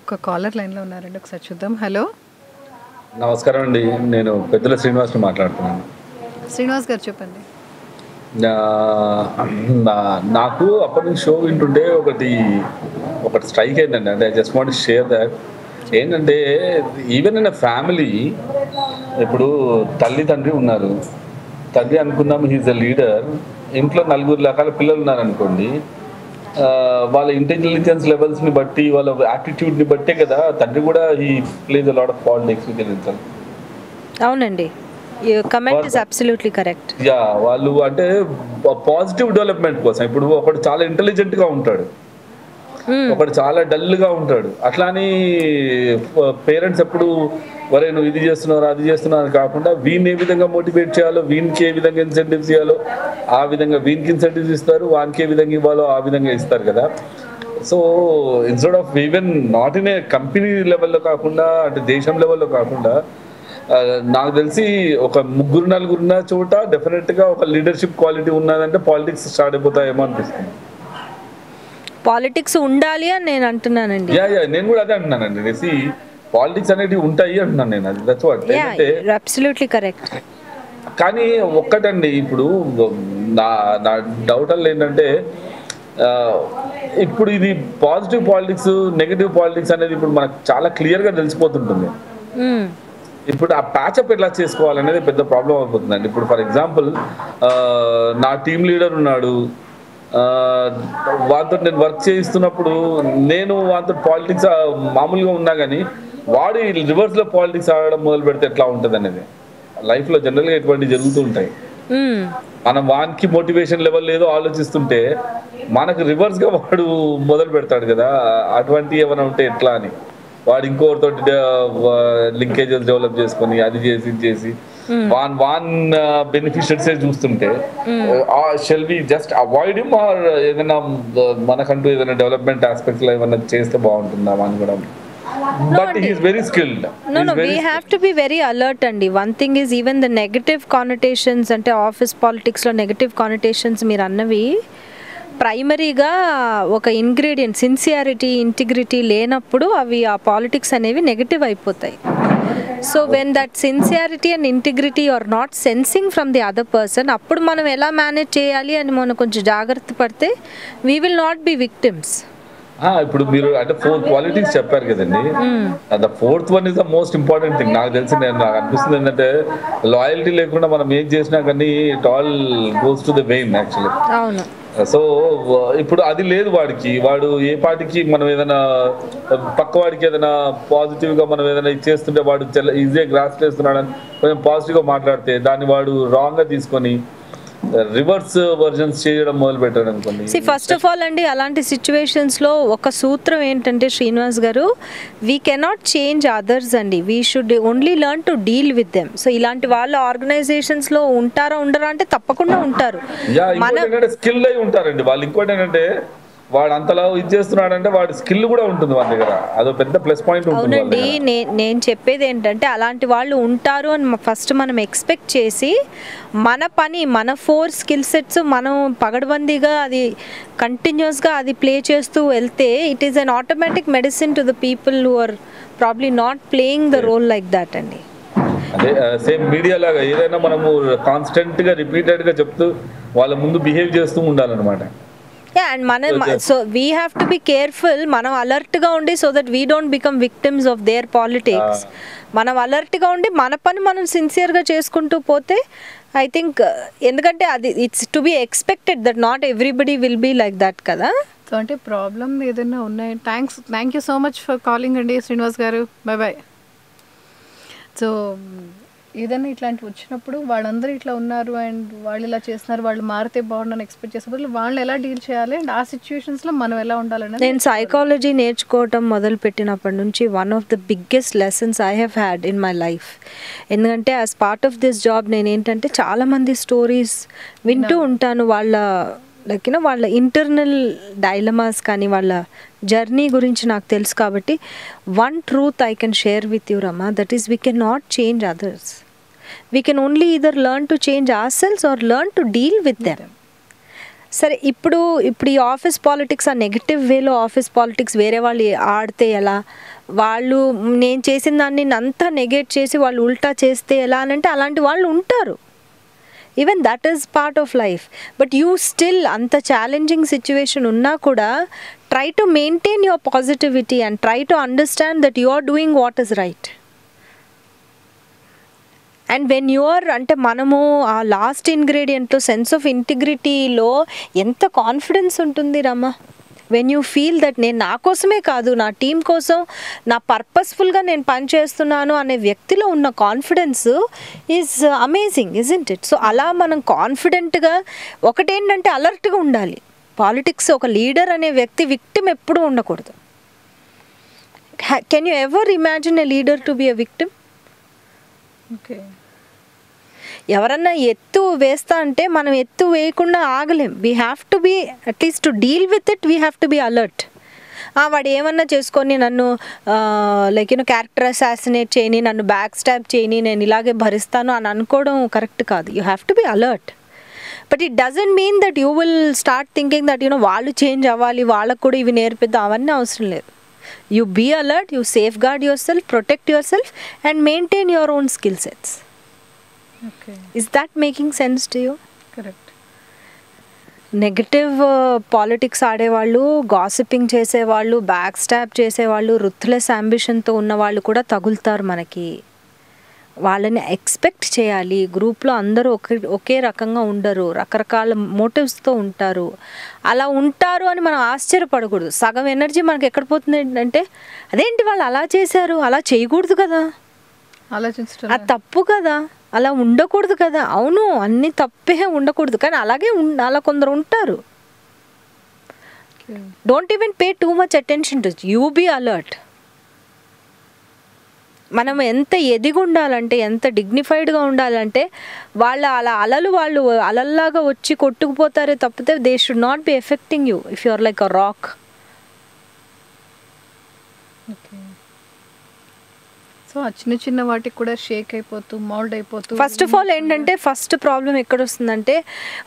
ఒక కాలర్ లైన్లో ఉన్నారండి, ఒకసారి చూద్దాం. హలో నమస్కారం అండి. నేను పెద్దల శ్రీనివాస్ని మాట్లాడుతున్నాను. శ్రీనివాస్ గారు చెప్పండి. నాకు అప్పటి నుంచి షో వింటుంటే ఒకటి స్ట్రైక్ అయిందండి. అంటే I just want share that. ఏంటంటే ఈవెన్ ఇన్ అ ఫ్యామిలీ, ఇప్పుడు తల్లి తండ్రి ఉన్నారు. తండ్రి అనుకుందాం హీఈస్ అ లీడర్. ఇంట్లో 4 రకాల పిల్లలు ఉన్నారనుకోండి, వాళ్ళ ఇంటెలిజెన్స్ లెవెల్స్ని బట్టి, వాళ్ళ యాటిట్యూడ్ని బట్టే కదా తండ్రి కూడా he plays a lot of politics with himself. అవునండి, comment is absolutely correct. Yeah, వాళ్ళు అంటే పాజిటివ్ డెవలప్మెంట్ కోసం. ఇప్పుడు ఒకడు చాలా ఇంటెలిజెంట్గా ఉంటాడు, ఒకడు చాలా డల్గా ఉంటాడు. అట్లా అని పేరెంట్స్ ఎప్పుడు వరే నువ్వు ఇది చేస్తున్నారు అది చేస్తున్నారు కాకుండా వీడిని ఏ విధంగా మోటివేట్ చేయాలో, వీనికి ఏ విధంగా ఇన్సెంటివ్స్ ఇవ్వాలో ఆ విధంగా వీనికి ఇన్సెంటివ్స్ ఇస్తారు, వానికి ఏ విధంగా ఇవ్వాలో ఆ విధంగా ఇస్తారు కదా. So instead of even not in a company లెవెల్లో కాకుండా, అంటే దేశం లెవెల్లో కాకుండా, నాకు తెలిసి ఒక 3-4 ఉన్న చోట డెఫినెట్గా ఒక లీడర్షిప్ క్వాలిటీ ఉన్నదంటే పాలిటిక్స్ స్టార్ట్ అయిపోతాయేమో అనిపిస్తుంది. పాలిటిక్స్ ఉండాలి అని నేను అంటున్నానండి. నేను కూడా అదే అంటున్నానండి. పాలిటిక్స్ అనేటివి ఉంటాయి అంటున్నాను నేను. అది దట్స్ వాట్. Absolutely correct. కానీ ఒక్కటండి, ఇప్పుడు నా డౌట్ అల్ల ఏంటంటే, ఇప్పుడు ఇది పాజిటివ్ పాలిటిక్స్, నెగటివ్ పాలిటిక్స్ అనేది ఇప్పుడు మనకు చాలా క్లియర్గా తెలిసిపోతుంటుంది. ఇప్పుడు ఆ ప్యాచప్ ఎట్లా చేసుకోవాలనేది పెద్ద ప్రాబ్లం అయిపోతుందండి. ఇప్పుడు ఫర్ ఎగ్జాంపుల్ నా టీమ్ లీడర్ ఉన్నాడు, వాటితో నేను వర్క్ చేయిస్తున్నప్పుడు నేను వాటితో పాలిటిక్స్ మామూలుగా ఉన్నా కానీ వాడు రివర్స్లో పాలిటిక్స్ ఆడడం మొదలు పెడితే ఎట్లా ఉంటుంది అనేది లైఫ్లో జనరల్గా ఎటువంటి జరుగుతూ ఉంటాయి. మనం వానికి మోటివేషన్ లెవెల్ ఏదో ఆలోచిస్తుంటే మనకు రివర్స్గా వాడు మొదలు పెడతాడు కదా. అటువంటి ఏమైనా ఉంటే ఎట్లా అని వాడు ఇంకోటితో లింకేజెస్ డెవలప్ చేసుకొని అది చేసి వాన్ బెనిఫిషియర్సే చూస్తుంటే shall we just avoid him, or ఏదైనా మనకంటూ ఏదైనా డెవలప్మెంట్ ఆస్పెక్ట్స్ లో ఏమైనా చేస్తే బాగుంటుందా అని కూడా. But he is very skilled. No, we have to be very alert andi. One thing is even the negative connotations ante office politics lo negative connotations meer annavi ప్రైమరీగా ఒక ఇంగ్రీడియంట్ సిన్సియారిటీ, ఇంటిగ్రిటీ లేనప్పుడు అవి ఆ పాలిటిక్స్ అనేవి నెగటివ్ అయిపోతాయి. So when that sincerity and integrity are not sensing from the other person, అప్పుడు మనం ఎలా మేనేజ్ చేయాలి అని మనం కొంచెం జాగ్రత్త పడితే we will not be victims. ఇప్పుడు మీరు అంటే 4 క్వాలిటీస్ చెప్పారు కదండి. The 4th one is the most important thing. నాకు అనిపిస్తుంది ఏంటంటే లాయల్టీ లేకుండా మనం ఏం చేసినా కానీ it all goes to the vain actually. అవును. సో ఇప్పుడు అది లేదు వాడికి. వాడు ఏ పార్టీకి మనం ఏదైనా పక్క వాడికి ఏదైనా పాజిటివ్గా మనం ఏదైనా ఇచ్చేస్తుంటే వాడు ఈజీగా గ్రాస్ చేస్తున్నాడని కొంచెం పాజిటివ్గా మాట్లాడితే దాన్ని వాడు రాంగ్గా తీసుకొని రివర్స్ వర్జన్స్ చేయడం మొదలు పెట్టాడు అనుకోండి. ఫస్ట్ ఆఫ్ ఆల్ అండి, అలాంటి సిచ్యువేషన్స్లో ఒక సూత్రం ఏంటంటే శ్రీనివాస్ గారు, వీ కెనాట్ చేంజ్ అదర్స్ అండి, we should only learn to deal with them. So ఇలాంటి వాళ్ళు ఆర్గనైజేషన్స్లో ఉంటారా ఉండరా అంటే తప్పకుండా ఉంటారు. స్కిల్ అయి ఉంటారండి వాళ్ళు. ఇంకోటి ఏంటంటే వాడు అంతలా ఇది చేస్తున్నాడంటే వాడి స్కిల్ కూడా ఉంటుంది వాళ్ళ దగ్గర, అదో పెద్ద ప్లస్ పాయింట్ ఉంటుంది. అవునండి, నేను చెప్పేది ఏంటంటే అలాంటి వాళ్ళు ఉంటారు అని ఫస్ట్ మనం ఎక్స్పెక్ట్ చేసి మన పని, మన 4 స్కిల్ సెట్స్ మనం పగడబందీగా అది కంటిన్యూస్గా అది ప్లే చేస్తూ వెళ్తే it is an automatic medicine to the people who are probably not playing the role like that అండి. అదే సేమ్ మీడియా లాగా ఏదైనా మనము కాన్స్టెంట్గా రిపీటెడ్గా చెప్తూ వాళ్ళ ముందు బిహేవ్ చేస్తూ ఉండాలన్నమాట. అండ్ మనం so we have to be careful, మనం అలర్ట్గా ఉండి so that we don't become victims of their politics. మనం అలర్ట్గా ఉండి మన పని మనం సిన్సియర్గా చేసుకుంటూ పోతే ఐ థింక్, ఎందుకంటే అది it's to be expected that not everybody will be like that కదా. సో అంటే ప్రాబ్లం ఏదైనా ఉన్నాయి. Thank you so much for calling అండి శ్రీనివాస్ గారు. బాయ్. సో ఏదైనా ఇట్లాంటివి వచ్చినప్పుడు వాళ్ళందరూ ఇట్లా ఉన్నారు అండ్ వాళ్ళు ఇలా చేస్తున్నారు, వాళ్ళు మారితే బాగుండని ఎక్స్పెక్ట్ చేసే బదులు వాళ్ళని ఎలా డీల్ చేయాలి అండ్ ఆ సిచ్యువేషన్స్లో మనం ఎలా ఉండాలనేది. నేను సైకాలజీ నేర్చుకోవటం మొదలుపెట్టినప్పటి నుంచి one of the biggest lessons I have had in my life. ఎందుకంటే as part of this job నేను ఏంటంటే చాలామంది స్టోరీస్ వింటూ ఉంటాను. వాళ్ళ ఇంటర్నల్ డైలమాస్ కానీ వాళ్ళ జర్నీ గురించి నాకు తెలుసు. కాబట్టి one truth I can share with you Rama, that is we can not change others. We can only either learn to change ourselves or learn to deal with them. సరే, ఇప్పుడు ఈ ఆఫీస్ పాలిటిక్స్, ఆ నెగిటివ్ వేలో ఆఫీస్ పాలిటిక్స్ వేరే వాళ్ళు ఆడితే ఎలా, వాళ్ళు నేను చేసిన దాన్ని అంతా నెగేట్ చేసి వాళ్ళు ఉల్టా చేస్తే ఎలా అని అంటే అలాంటి వాళ్ళు ఉంటారు. Even that is part of life. But you still అంత ఛాలెంజింగ్ సిచ్యువేషన్ ఉన్నా కూడా try to maintain your positivity and try to understand that you are doing what is right. And when you're అంటే మనము ఆ లాస్ట్ ఇంగ్రీడియంట్లో సెన్స్ ఆఫ్ ఇంటిగ్రిటీలో ఎంత కాన్ఫిడెన్స్ ఉంటుంది రమ్మ. వెన్ యూ ఫీల్ దట్ నేను నా కోసమే కాదు నా టీం కోసం నా పర్పస్ఫుల్గా నేను పనిచేస్తున్నాను అనే వ్యక్తిలో ఉన్న confidence is amazing, isn't it? So అలా మనం కాన్ఫిడెంట్గా ఒకటేంటంటే అలర్ట్గా ఉండాలి. పాలిటిక్స్ ఒక లీడర్ అనే వ్యక్తి విక్టిమ్ ఎప్పుడూ ఉండకూడదు. Can you ever imagine a leader to be a victim? Okay, ఎవరన్నా ఎత్తు వేస్తా అంటే మనం ఎత్తు వేయకుండా ఆగలేం. We have to be at least to deal with it, we have to be alert. వాడు ఏమన్నా చేసుకొని నన్ను లైక్ యూనో క్యారెక్టర్ అసాసినేట్ చేయని, నన్ను బ్యాక్ స్టాప్ చేయని, నేను ఇలాగే భరిస్తాను అని అనుకోవడం కరెక్ట్ కాదు. You have to be alert. But it doesn't mean that you will start thinking that you know వాళ్ళు చేంజ్ అవ్వాలి, వాళ్ళకు కూడా ఇవి నేర్పిద్దాం, అవన్నీ అవసరం లేదు. You be alert, you safeguard yourself, protect yourself and maintain your own skill sets. Okay, is that making sense to you? Correct. Negative politics ఆడేవాళ్ళు, గాసిపింగ్ చేసేవాళ్ళు, బ్యాక్ స్టాప్ చేసేవాళ్ళు, రుత్లెస్ అంబిషన్తో ఉన్నవాళ్ళు కూడా తగులుతారు మనకి. వాళ్ళని ఎక్స్పెక్ట్ చేయాలి. గ్రూప్లో అందరూ ఒకే రకంగా ఉండరు, రకరకాల మోటివ్స్తో ఉంటారు. అలా ఉంటారు అని మనం ఆశ్చర్యపడకూడదు. సగం ఎనర్జీ మనకి ఎక్కడ పోతుంది అంటే అదేంటి వాళ్ళు అలా చేశారు, అలా చేయకూడదు కదా, ఆలోచించడం అది తప్పు కదా, అలా ఉండకూడదు కదా. అవును, అన్నీ తప్పే ఉండకూడదు, కానీ అలాగే అలా కొందరు ఉంటారు. Don't even pay too much attention to, you be alert. మనం ఎంత ఎదిగి ఉండాలంటే, ఎంత డిగ్నిఫైడ్గా ఉండాలంటే వాళ్ళ అలలు వాళ్ళు అలల్లాగా వచ్చి కొట్టుకుపోతారే తప్పితే they should not be affecting you if you are like a rock. So ఆ చిన్న చిన్న వాటికి కూడా షేక్ అయిపోతూ మౌల్డ్ అయిపోతూ. ఫస్ట్ ఆఫ్ ఆల్ ఏంటంటే ఫస్ట్ ప్రాబ్లం ఎక్కడ వస్తుందంటే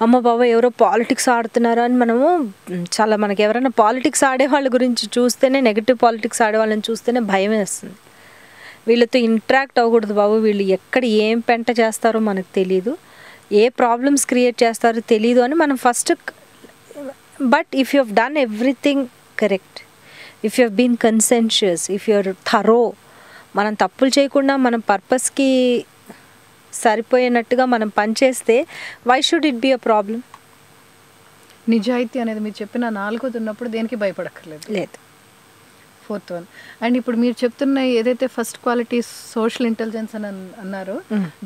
అమ్మ బాబా ఎవరో పాలిటిక్స్ ఆడుతున్నారు అని మనము చాలా, మనకి ఎవరైనా పాలిటిక్స్ ఆడే వాళ్ళ గురించి చూస్తేనే, నెగిటివ్ పాలిటిక్స్ ఆడే వాళ్ళని చూస్తేనే భయం వేస్తుంది. వీళ్ళతో ఇంటరాక్ట్ అవ్వకూడదు బాబు, వీళ్ళు ఎక్కడ ఏం పెంట చేస్తారో మనకు తెలీదు, ఏ ప్రాబ్లమ్స్ క్రియేట్ చేస్తారో తెలీదు అని మనం first. But if you have done everything correct, if you have been conscientious, if you are thorough, మనం తప్పులు చేయకుండా మనం పర్పస్కి సరిపోయినట్టుగా మనం పనిచేస్తే why should it be a problem? నిజాయితీ అనేది మీరు చెప్పిన 4ది ఉన్నప్పుడు దేనికి భయపడక్కర్లేదు. లేదు. 4th one. అండ్ ఇప్పుడు మీరు చెప్తున్న ఏదైతే ఫస్ట్ క్వాలిటీ సోషల్ ఇంటెలిజెన్స్ అని అన్నారో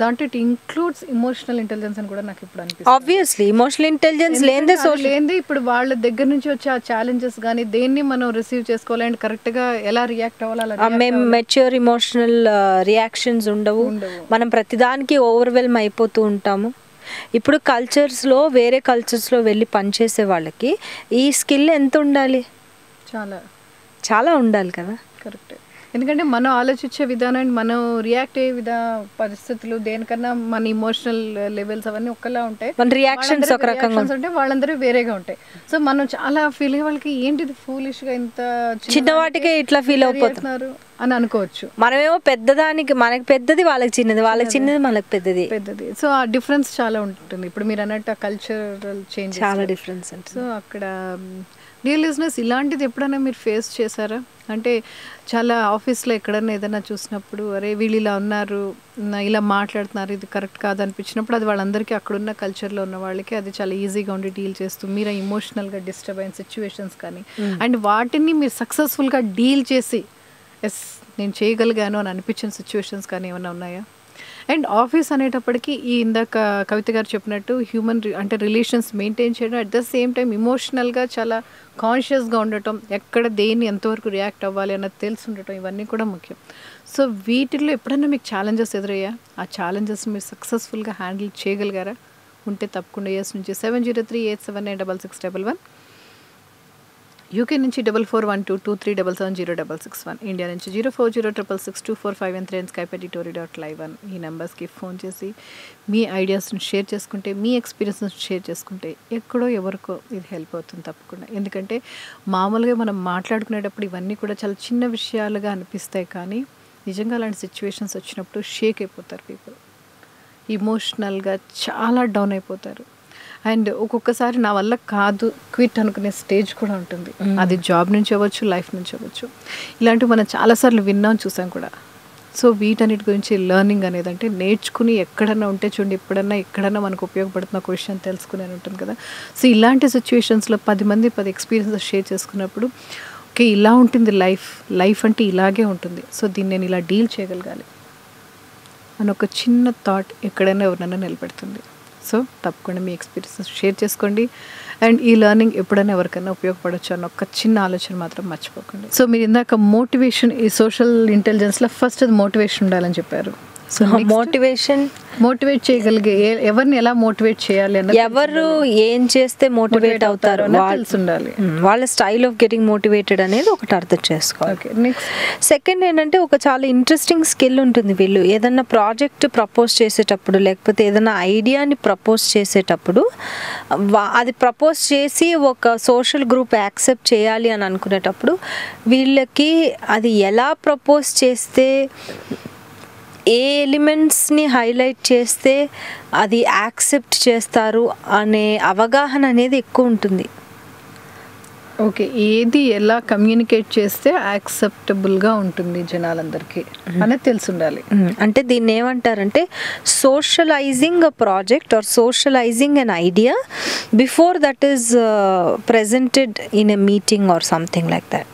దాంట్లో ఇట్ ఇంక్లూడ్స్ ఇమోషనల్ ఇంటెలిజెన్స్ అని కూడా నాకు ఇప్పుడు అనిపిస్తుంది. ఆబ్వియస్లీ ఇమోషనల్ ఇంటెలిజెన్స్ లేనిదే ఇప్పుడు వాళ్ళ దగ్గర నుంచి వచ్చే ఆ ఛాలెంజెస్ కానీ దేన్ని మనం రిసీవ్ చేసుకోవాలి అండ్ కరెక్ట్గా ఎలా రియాక్ట్ అవ్వాలి, మేము మెచ్యూర్ ఇమోషనల్ రియాక్షన్స్ ఉండవు. మనం ప్రతిదానికి ఓవర్వెల్మ్ అయిపోతూ ఉంటాము. ఇప్పుడు కల్చర్స్లో, వేరే కల్చర్స్లో వెళ్ళి పనిచేసే వాళ్ళకి ఈ స్కిల్ ఎంత ఉండాలి? చాలా ఉండాలి కదా. కరెక్ట్. ఎందుకంటే మనం ఆలోచించే విధానం అండ్ మనం రియాక్ట్ అయ్యే పరిస్థితులు దేనికన్నా మన ఇమోషనల్ లెవెల్స్ అవన్నీ ఒకలా ఉంటాయి, మన రియాక్షన్స్ ఒక రకంగా ఉంటాయి, వాళ్ళందరూ వేరేగా ఉంటాయి. సో మనం చాలా ఫీల్ అయ్యే వాళ్ళకి ఏంటిది ఫూలిష్గా ఇంత చిన్న వాటికే ఇట్లా ఫీల్ అయిపోతున్నారు అని అనుకోవచ్చు. మనమేమో పెద్దదానికి మనకి పెద్దది, వాళ్ళకి చిన్నది, వాళ్ళకి చిన్నది మనకి పెద్దది. సో ఆ డిఫరెన్స్ చాలా ఉంటుంది. ఇప్పుడు మీరు అన్నట్టు ఆ కల్చరల్ చేంజ్ చాలా డిఫరెన్స్. సో అక్కడ రియలిజ్నెస్ ఇలాంటిది ఎప్పుడైనా మీరు ఫేస్ చేశారా? అంటే చాలా ఆఫీస్లో ఎక్కడన్నా ఏదైనా చూసినప్పుడు అరే వీళ్ళు ఇలా ఉన్నారు, ఇలా మాట్లాడుతున్నారు, ఇది కరెక్ట్ కాదు అనిపించినప్పుడు అది వాళ్ళందరికీ అక్కడున్న కల్చర్లో ఉన్న వాళ్ళకి అది చాలా ఈజీగా ఉండి డీల్ చేస్తూ మీరు ఇమోషనల్గా డిస్టర్బ్ అయిన సిచ్యువేషన్స్ కానీ అండ్ వాటిని మీరు సక్సెస్ఫుల్గా డీల్ చేసి ఎస్ నేను చేయగలిగాను అని అనిపించిన సిచ్యువేషన్స్ కానీ ఏమైనా ఉన్నాయా? అండ్ ఆఫీస్ అనేటప్పటికీ ఈ ఇందాక కవిత గారు చెప్పినట్టు హ్యూమన్ అంటే రిలేషన్స్ మెయింటైన్ చేయడం, అట్ ద సేమ్ టైం ఇమోషనల్గా చాలా కాన్షియస్గా ఉండటం, ఎక్కడ దేన్ని ఎంతవరకు రియాక్ట్ అవ్వాలి అన్నది తెలిసి ఉండటం, ఇవన్నీ కూడా ముఖ్యం. సో వీటిల్లో ఎప్పుడైనా మీకు ఛాలెంజెస్ ఎదురయ్యా? ఆ ఛాలెంజెస్ మీరు సక్సెస్ఫుల్గా హ్యాండిల్ చేయగలిగారా? ఉంటే తప్పకుండా ఎస్ నుంచి 7038796611 యూకే నుంచి 441223777061, ఇండియా నుంచి 0406624513, స్కైప్ @tory.live1. ఈ నెంబర్స్కి ఫోన్ చేసి మీ ఐడియాస్ని షేర్ చేసుకుంటే, మీ ఎక్స్పీరియన్స్ని షేర్ చేసుకుంటే ఎక్కడో ఎవరికో ఇది హెల్ప్ అవుతుంది తప్పకుండా. ఎందుకంటే మామూలుగా మనం మాట్లాడుకునేటప్పుడు ఇవన్నీ కూడా చాలా చిన్న విషయాలుగా అనిపిస్తాయి, కానీ నిజంగా అలాంటి సిచ్యువేషన్స్ వచ్చినప్పుడు షేక్ అయిపోతారు పీపుల్, ఇమోషనల్గా చాలా డౌన్ అయిపోతారు. అండ్ ఒక్కొక్కసారి నా వల్ల కాదు క్విట్ అనుకునే స్టేజ్ కూడా ఉంటుంది. అది జాబ్ నుంచి అవ్వచ్చు, లైఫ్ నుంచి అవ్వచ్చు. ఇలాంటివి మనం చాలాసార్లు విన్నాం, చూసాం కూడా. సో వీటన్నిటి గురించి లెర్నింగ్ అనేది అంటే నేర్చుకుని ఎక్కడన్నా ఉంటే చూడండి, ఎక్కడన్నా మనకు ఉపయోగపడుతున్న ఒక విషయం తెలుసుకుని అని ఉంటుంది కదా. సో ఇలాంటి సిచ్యువేషన్స్లో 10 మంది 10 ఎక్స్పీరియన్సెస్ షేర్ చేసుకున్నప్పుడు ఓకే ఇలా ఉంటుంది లైఫ్ అంటే ఇలాగే ఉంటుంది, సో దీన్ని నేను ఇలా డీల్ చేయగలగాలి అని ఒక చిన్న థాట్ ఎక్కడైనా ఎవరినైనా నిలబెడుతుంది. సో తప్పకుండా మీ ఎక్స్పీరియన్సెస్ షేర్ చేసుకోండి. అండ్ ఈ లెర్నింగ్ ఎప్పుడైనా ఎవరికైనా ఉపయోగపడవచ్చు అన్న ఒక చిన్న ఆలోచన మాత్రం మర్చిపోకండి. సో మీరు ఇందాక మోటివేషన్, ఈ సోషల్ ఇంటెలిజెన్స్లో ఫస్ట్ అది మోటివేషన్ ఉండాలని చెప్పారు. సో మోటివేట్ చేయగలిగే ఎవరిని ఎలా మోటివేట్ చేయాలి అన్నది, ఎవరు ఏం చేస్తే మోటివేట్ అవుతారు తెలిసి ఉండాలి. వాళ్ళ స్టైల్ ఆఫ్ గెటింగ్ మోటివేటెడ్ అనేది ఒకటి అర్థం చేసుకోవాలి. సెకండ్ ఏంటంటే ఒక చాలా ఇంట్రెస్టింగ్ స్కిల్ ఉంటుంది. వీళ్ళు ఏదన్నా ప్రాజెక్ట్ ప్రపోజ్ చేసేటప్పుడు, లేకపోతే ఏదైనా ఐడియాని ప్రపోజ్ చేసేటప్పుడు, అది ప్రపోజ్ చేసి ఒక సోషల్ గ్రూప్ యాక్సెప్ట్ చేయాలి అని అనుకునేటప్పుడు వీళ్ళకి అది ఎలా ప్రపోజ్ చేస్తే, ఏ ఎలిమెంట్స్ని హైలైట్ చేస్తే అది యాక్సెప్ట్ చేస్తారు అనే అవగాహన అనేది ఎక్కువ ఉంటుంది. ఓకే, ఏది ఎలా కమ్యూనికేట్ చేస్తే యాక్సెప్టబుల్గా ఉంటుంది జనాలందరికీ అనేది తెలిసి ఉండాలి. అంటే దీన్ని ఏమంటారంటే socialising a project or socialising an idea before that is presented in a meeting or something like that.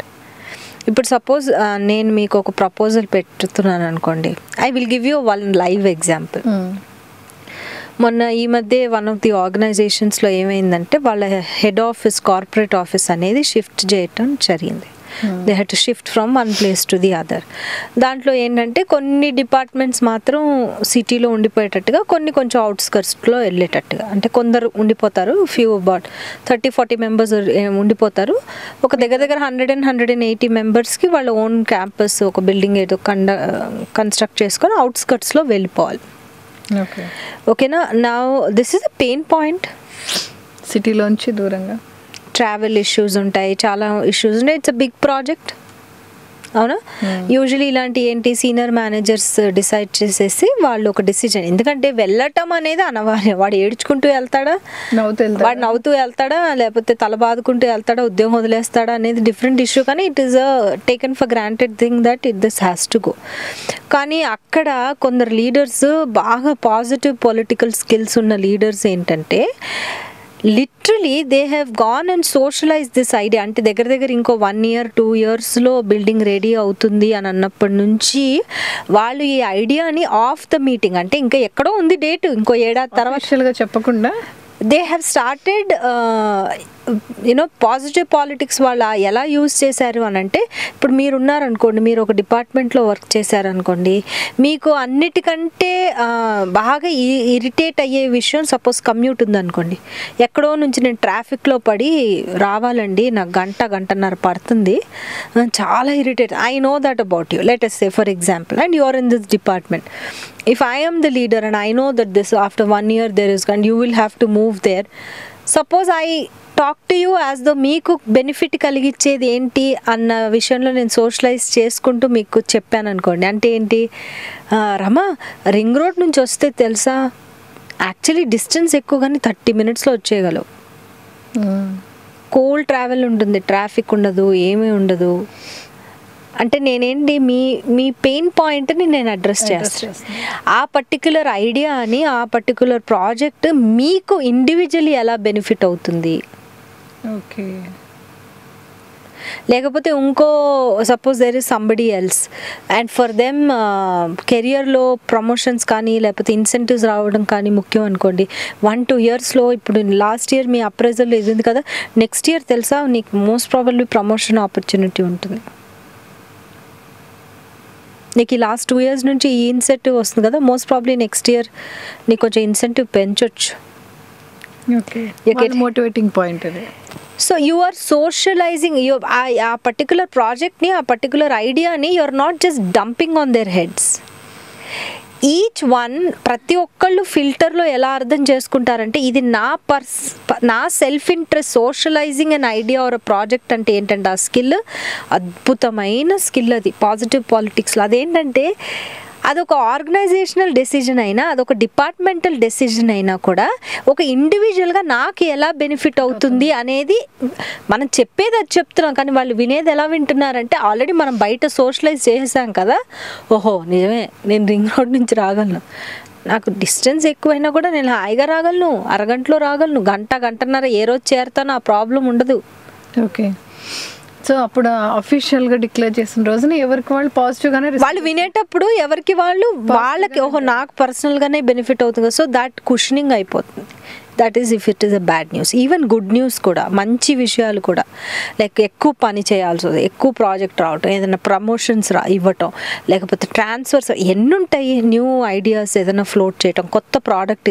ఇప్పుడు సపోజ్ నేను మీకు ఒక ప్రపోజల్ పెట్టుతున్నాను అనుకోండి, I will give you one live example. మొన్న ఈ మధ్య వన్ ఆఫ్ ది ఆర్గనైజేషన్స్లో ఏమైందంటే వాళ్ళ హెడ్ ఆఫీస్, కార్పొరేట్ ఆఫీస్ అనేది షిఫ్ట్ చేయటం జరిగింది. They had to shift from one place to the other. దాంట్లో ఏంటంటే కొన్ని డిపార్ట్మెంట్స్ మాత్రం సిటీలో ఉండిపోయేటట్టుగా, కొన్ని కొంచెం అవుట్స్కర్ట్స్లో వెళ్ళేటట్టుగా. అంటే కొందరు ఉండిపోతారు, ఫ్యూ అబౌట్ 30-40 మెంబర్స్ ఉండిపోతారు. ఒక దగ్గర 100-180 మెంబర్స్కి వాళ్ళ ఓన్ క్యాంపస్, ఒక బిల్డింగ్ ఏదో కన్స్ట్రక్ట్ చేసుకొని అవుట్స్కర్ట్స్లో వెళ్ళిపోవాలి. ఓకేనా? నా this is a pain point. సిటీలోంచి దూరంగా ట్రావెల్ ఇష్యూస్ ఉంటాయి, చాలా ఇష్యూస్ ఉంటాయి. ఇట్స్ అ బిగ్ ప్రాజెక్ట్, అవునా? యూజువలీ ఇలాంటి ఏంటి సీనియర్ మేనేజర్స్ డిసైడ్ చేసేసి వాళ్ళు ఒక డిసిజన్, ఎందుకంటే వెళ్ళటం అనేది అనివార్యం. వాడు ఏడ్చుకుంటూ వెళ్తాడా, వాడు నవ్వుతూ వెళ్తాడా, లేకపోతే తల బాదుకుంటూ వెళ్తాడా, ఉద్యోగం వదిలేస్తాడా అనేది డిఫరెంట్ ఇష్యూ. కానీ it is a taken for granted thing that this has to go. కానీ అక్కడ కొందరు లీడర్స్, బాగా పాజిటివ్ పొలిటికల్ స్కిల్స్ ఉన్న లీడర్స్ ఏంటంటే literally they have gone and socialise this idea. అంటే దగ్గర ఇంకో 1 year 2 yearsలో బిల్డింగ్ రెడీ అవుతుంది అని అన్నప్పటి నుంచి వాళ్ళు ఈ ఐడియాని ఆఫ్ ద మీటింగ్, అంటే ఇంకా ఎక్కడో ఉంది డేట్, ఇంకో ఏడాది తర్వాత చెప్పకుండా they have started you know positive politics. వాళ్ళు ఎలా యూజ్ చేశారు అని అంటే, ఇప్పుడు మీరు ఉన్నారనుకోండి, మీరు ఒక డిపార్ట్మెంట్లో వర్క్ చేశారనుకోండి, మీకు అన్నిటికంటే బాగా ఇరిటేట్ అయ్యే విషయం, సపోజ్ కమ్యూట్ ఉందనుకోండి, ఎక్కడో నుంచి నేను ట్రాఫిక్లో పడి రావాలండి, నాకు గంటన్నర పడుతుంది, చాలా irritate, I know that about you, let us say for example, and you are in this department. If I am the leader and I know that this after 1 year there is, and you will have to move there, suppose I talk to you as though మీకు బెనిఫిట్ కలిగించేది ఏంటి అన్న విషయంలో నేను సోషలైజ్ చేసుకుంటూ మీకు చెప్పాను అనుకోండి. అంటే ఏంటి, రమా రింగ్ రోడ్ నుంచి వస్తే తెలుసా యాక్చువల్లీ డిస్టెన్స్ ఎక్కువ, కానీ 30 minutesలో వచ్చేయగలవు. కోల్ ట్రావెల్ ఉంటుంది, ట్రాఫిక్ ఉండదు, ఏమీ ఉండదు. అంటే నేనేంటి మీ పెయిన్ పాయింట్ని నేను అడ్రస్ చేస్తాను. ఆ పర్టిక్యులర్ ఐడియా అని, ఆ పర్టిక్యులర్ ప్రాజెక్ట్ మీకు ఇండివిజువల్లీ ఎలా బెనిఫిట్ అవుతుంది. ఓకే, లేకపోతే ఇంకో suppose there is somebody else and for them కెరియర్లో ప్రమోషన్స్ కానీ లేకపోతే ఇన్సెంటివ్స్ రావడం కానీ ముఖ్యం అనుకోండి. 1-2 yearsలో, ఇప్పుడు లాస్ట్ ఇయర్ మీ అప్రైజల్ ఇది కదా, నెక్స్ట్ ఇయర్ తెలుసా నీకు మోస్ట్ ప్రాబబ్లీ ప్రమోషన్ ఆపర్చునిటీ ఉంటుంది. నీకు ఈ లాస్ట్ 2 years నుంచి ఈ ఇన్సెంటివ్ వస్తుంది కదా, మోస్ట్ ప్రాబ్లీ నెక్స్ట్ ఇయర్ నీకు కొంచెం ఇన్సెంటివ్ పెంచొచ్చు. మోటివేటింగ్ పాయింట్ అది. సో యు ఆర్ సోషలైజింగ్ ఆ పర్టికులర్ ప్రాజెక్ట్ని, ఆ పర్టికులర్ ఐడియాని you are not just dumping on their heads. Each one ప్రతి ఒక్కళ్ళు ఫిల్టర్లో ఎలా అర్థం చేసుకుంటారంటే ఇది నా self interest. Socializing an idea or project అంటే ఏంటంటే ఆ స్కిల్ అద్భుతమైన స్కిల్. అది పాజిటివ్ పాలిటిక్స్లో అదేంటంటే అదొక ఆర్గనైజేషనల్ డెసిజన్ అయినా, అదొక డిపార్ట్మెంటల్ డెసిజన్ అయినా కూడా ఒక ఇండివిజువల్గా నాకు ఎలా బెనిఫిట్ అవుతుంది అనేది మనం చెప్పేది అది చెప్తున్నాం, కానీ వాళ్ళు వినేది ఎలా వింటున్నారంటే ఆల్రెడీ మనం బయట సోషలైజ్ చేసాం కదా. ఓహో నిజమే, నేను రింగ్ రోడ్ నుంచి రాగలను, నాకు డిస్టెన్స్ ఎక్కువైనా కూడా నేను హాయిగా రాగలను, అరగంటలో రాగలను, గంటన్నర ఏ రోజు చేరుతానో ఆ ప్రాబ్లం ఉండదు. ఓకే. సో అప్పుడు అఫీషియల్గా డిక్లేర్ చేసిన రోజున ఎవరికి వాళ్ళు పాజిటివ్గానే వాళ్ళు వినేటప్పుడు ఎవరికి వాళ్ళకి ఓహో నాకు పర్సనల్గానే బెనిఫిట్ అవుతుంది. సో దాట్ కుషనింగ్ అయిపోతుంది. That is if it is a bad news. Even good news కూడా, మంచి విషయాలు కూడా, లైక్ ఎక్కువ పని చేయాల్సి వస్తుంది, ఎక్కువ ప్రాజెక్ట్ రావటం, ఏదైనా ప్రమోషన్స్ ఇవ్వటం, లేకపోతే ట్రాన్స్ఫర్స్, ఎన్ని ఉంటాయి, న్యూ ఐడియాస్ ఏదైనా ఫ్లోట్ చేయటం, కొత్త ప్రోడక్ట్.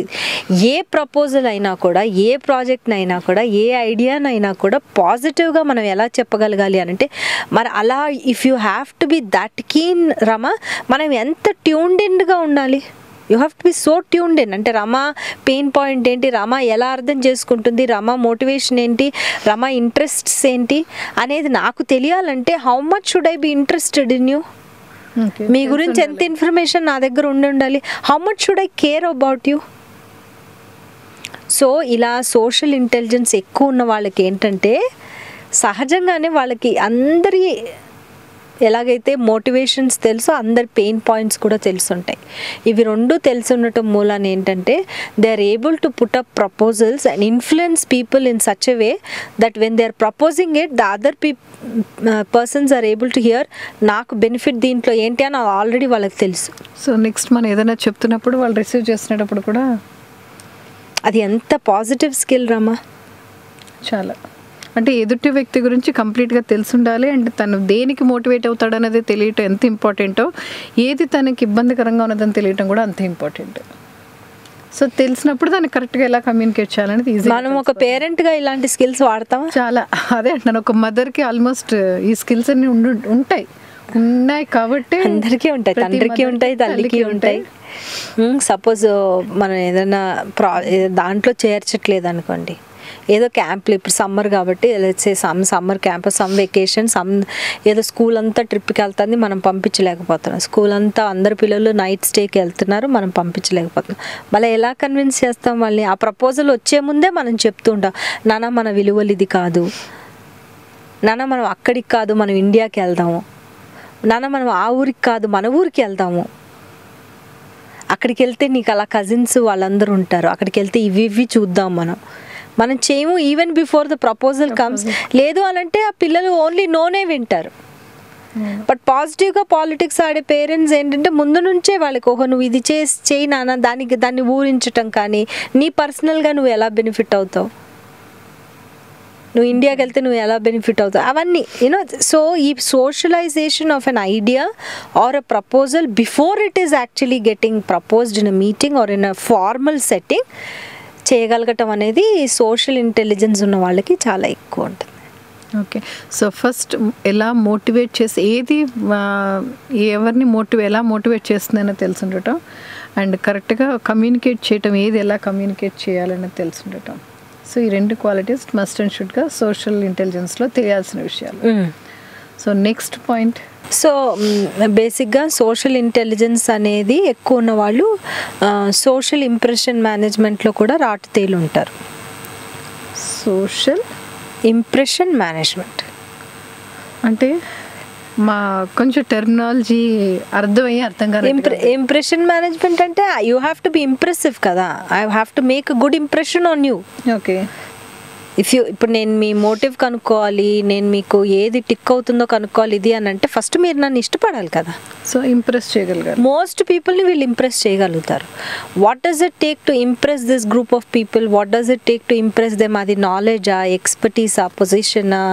ఏ ప్రపోజల్ అయినా కూడా, ఏ ప్రాజెక్ట్ని అయినా కూడా, ఏ ఐడియానైనా కూడా పాజిటివ్గా మనం ఎలా చెప్పగలగాలి అని అంటే మరి అలా if you have to B that keen Rama, మనం ఎంత ట్యూన్డ్ ఇన్గా ఉండాలి. You have to B so tuned in. అంటే రమ పెయిన్ పాయింట్ ఏంటి, రమ ఎలా అర్థం చేసుకుంటుంది, రమ మోటివేషన్ ఏంటి, రమ ఇంట్రెస్ట్స్ ఏంటి అనేది నాకు తెలియాలంటే how much should I be interested in you. మీ గురించి ఎంత ఇన్ఫర్మేషన్ నా దగ్గర ఉండాలి. How much should I care about you. So ఇలా సోషల్ ఇంటెలిజెన్స్ ఎక్కువ ఉన్న వాళ్ళకి ఏంటంటే సహజంగానే వాళ్ళకి అందరి ఎలాగైతే మోటివేషన్స్ తెలుసో అందరి పెయిన్ పాయింట్స్ కూడా తెలుసుంటాయి. ఇవి రెండు తెలిసి ఉండటం మూలాన ఏంటంటే they are able to put up proposals and influence people in such a way that when they are proposing it the other persons are able to hear నాకు బెనిఫిట్ దీంట్లో ఏంటి అని ఆల్రెడీ వాళ్ళకి తెలుసు. సో నెక్స్ట్ మనం ఏదైనా చెప్తున్నప్పుడు వాళ్ళు రిసీవ్ చేసినప్పుడు కూడా అది ఎంత పాజిటివ్ స్కిల్ రమా. చాలా అంటే ఎదుటి వ్యక్తి గురించి కంప్లీట్గా తెలిసి ఉండాలి. అండ్ తను దేనికి మోటివేట్ అవుతాడు అనేది తెలియటం ఎంత ఇంపార్టెంటో, ఏది తనకి ఇబ్బందికరంగా ఉన్నదని తెలియటం కూడా అంత ఇంపార్టెంట్. సో తెలిసినప్పుడు దాన్ని కరెక్ట్గా ఎలా కమ్యూనికేట్ చేయాలనేది ఈజీ. మనం ఒక పేరెంట్గా ఇలాంటి స్కిల్స్ వాడతాం. చాలా అదే అంటున్నాను, ఒక మదర్కి ఆల్మోస్ట్ ఈ స్కిల్స్ అన్ని ఉన్నాయి కాబట్టి అందరికీ ఉంటాయి, తండ్రికి ఉంటాయి, తల్లికి ఉంటాయి. సపోజ్ మనం ఏదైనా దాంట్లో చేర్చట్లేదు అనుకోండి, ఏదో క్యాంప్లు ఇప్పుడు సమ్మర్ కాబట్టి సమ్మర్ క్యాంప్, సమ్ వెకేషన్, ఏదో స్కూల్ అంతా ట్రిప్కి వెళ్తుంది, మనం పంపించలేకపోతున్నాం. స్కూల్ అంతా అందరు పిల్లలు నైట్ స్టేకి వెళ్తున్నారు, మనం పంపించలేకపోతున్నాం. మళ్ళీ ఎలా కన్విన్స్ చేస్తాం వాళ్ళని? ఆ ప్రపోజల్ వచ్చే ముందే మనం చెప్తూ ఉంటాం, నాన్న మన విలువలు ఇది కాదు, నాన్న మనం అక్కడికి కాదు మనం ఇండియాకి వెళ్దాము, నాన్న మనం ఆ ఊరికి కాదు మన ఊరికి వెళ్దాము, అక్కడికి వెళ్తే నీకు అలా కజిన్స్ వాళ్ళందరూ ఉంటారు, అక్కడికి వెళ్తే ఇవి చూద్దాం. మనం చేయము even before the proposal comes. లేదు అని అంటే ఆ పిల్లలు ఓన్లీ నోనే వింటారు. బట్ పాజిటివ్గా పాలిటిక్స్ ఆడే పేరెంట్స్ ఏంటంటే ముందు నుంచే వాళ్ళకి ఓహో నువ్వు ఇది చేయి నాన్న, దాన్ని ఊరించటం, కానీ నీ పర్సనల్గా నువ్వు ఎలా బెనిఫిట్ అవుతావు, నువ్వు ఇండియాకి వెళ్తే నువ్వు ఎలా బెనిఫిట్ అవుతావు, అవన్నీ యూనో. సో ఈ socialization of an idea or a proposal before it is actually getting proposed in a meeting or in a formal setting చేయగలగటం అనేది సోషల్ ఇంటెలిజెన్స్ ఉన్న వాళ్ళకి చాలా ఎక్కువ ఉంటుంది. ఓకే. సో ఫస్ట్ ఎలా మోటివేట్ చేసి ఎవరిని ఎలా మోటివేట్ చేస్తుందనో తెలిసి ఉండటం, అండ్ కరెక్ట్గా కమ్యూనికేట్ చేయటం, ఏది ఎలా కమ్యూనికేట్ చేయాలనేది తెలిసి ఉండటం. సో ఈ రెండు క్వాలిటీస్ మస్ట్ అండ్ షుడ్గా సోషల్ ఇంటెలిజెన్స్లో తెలియాల్సిన విషయాలు. సో నెక్స్ట్ పాయింట్, సో బేసిక్గా సోషల్ ఇంటెలిజెన్స్ అనేది ఎక్కువ ఉన్న వాళ్ళు సోషల్ ఇంప్రెషన్ మేనేజ్మెంట్లో కూడా రాటుతేలు ఉంటారు. సోషల్ ఇంప్రెషన్ మేనేజ్మెంట్ అంటే కొంచెం టెర్మినాలజీ అర్థం కాదు. ఇంప్రెషన్ మేనేజ్మెంట్ అంటే you have to be impressive కదా, I have to make a good impression on you. Okay. ఇప్పుడు నేను మీ మోటివ్ కనుక్కోవాలి, నేను మీకు ఏది టిక్ అవుతుందో కనుక్కోవాలి ఇది అని అంటే ఫస్ట్ మీరు నన్ను ఇష్టపడాలి కదా. సో ఇంప్రెస్ చేయగలగాలి. మోస్ట్ పీపుల్ని వీళ్ళు ఇంప్రెస్ చేయగలుగుతారు. What does it take to impress this group of people, what does it take to impress them? అది నాలెడ్జా, ఎక్స్పర్టీసా, పొజిషనా,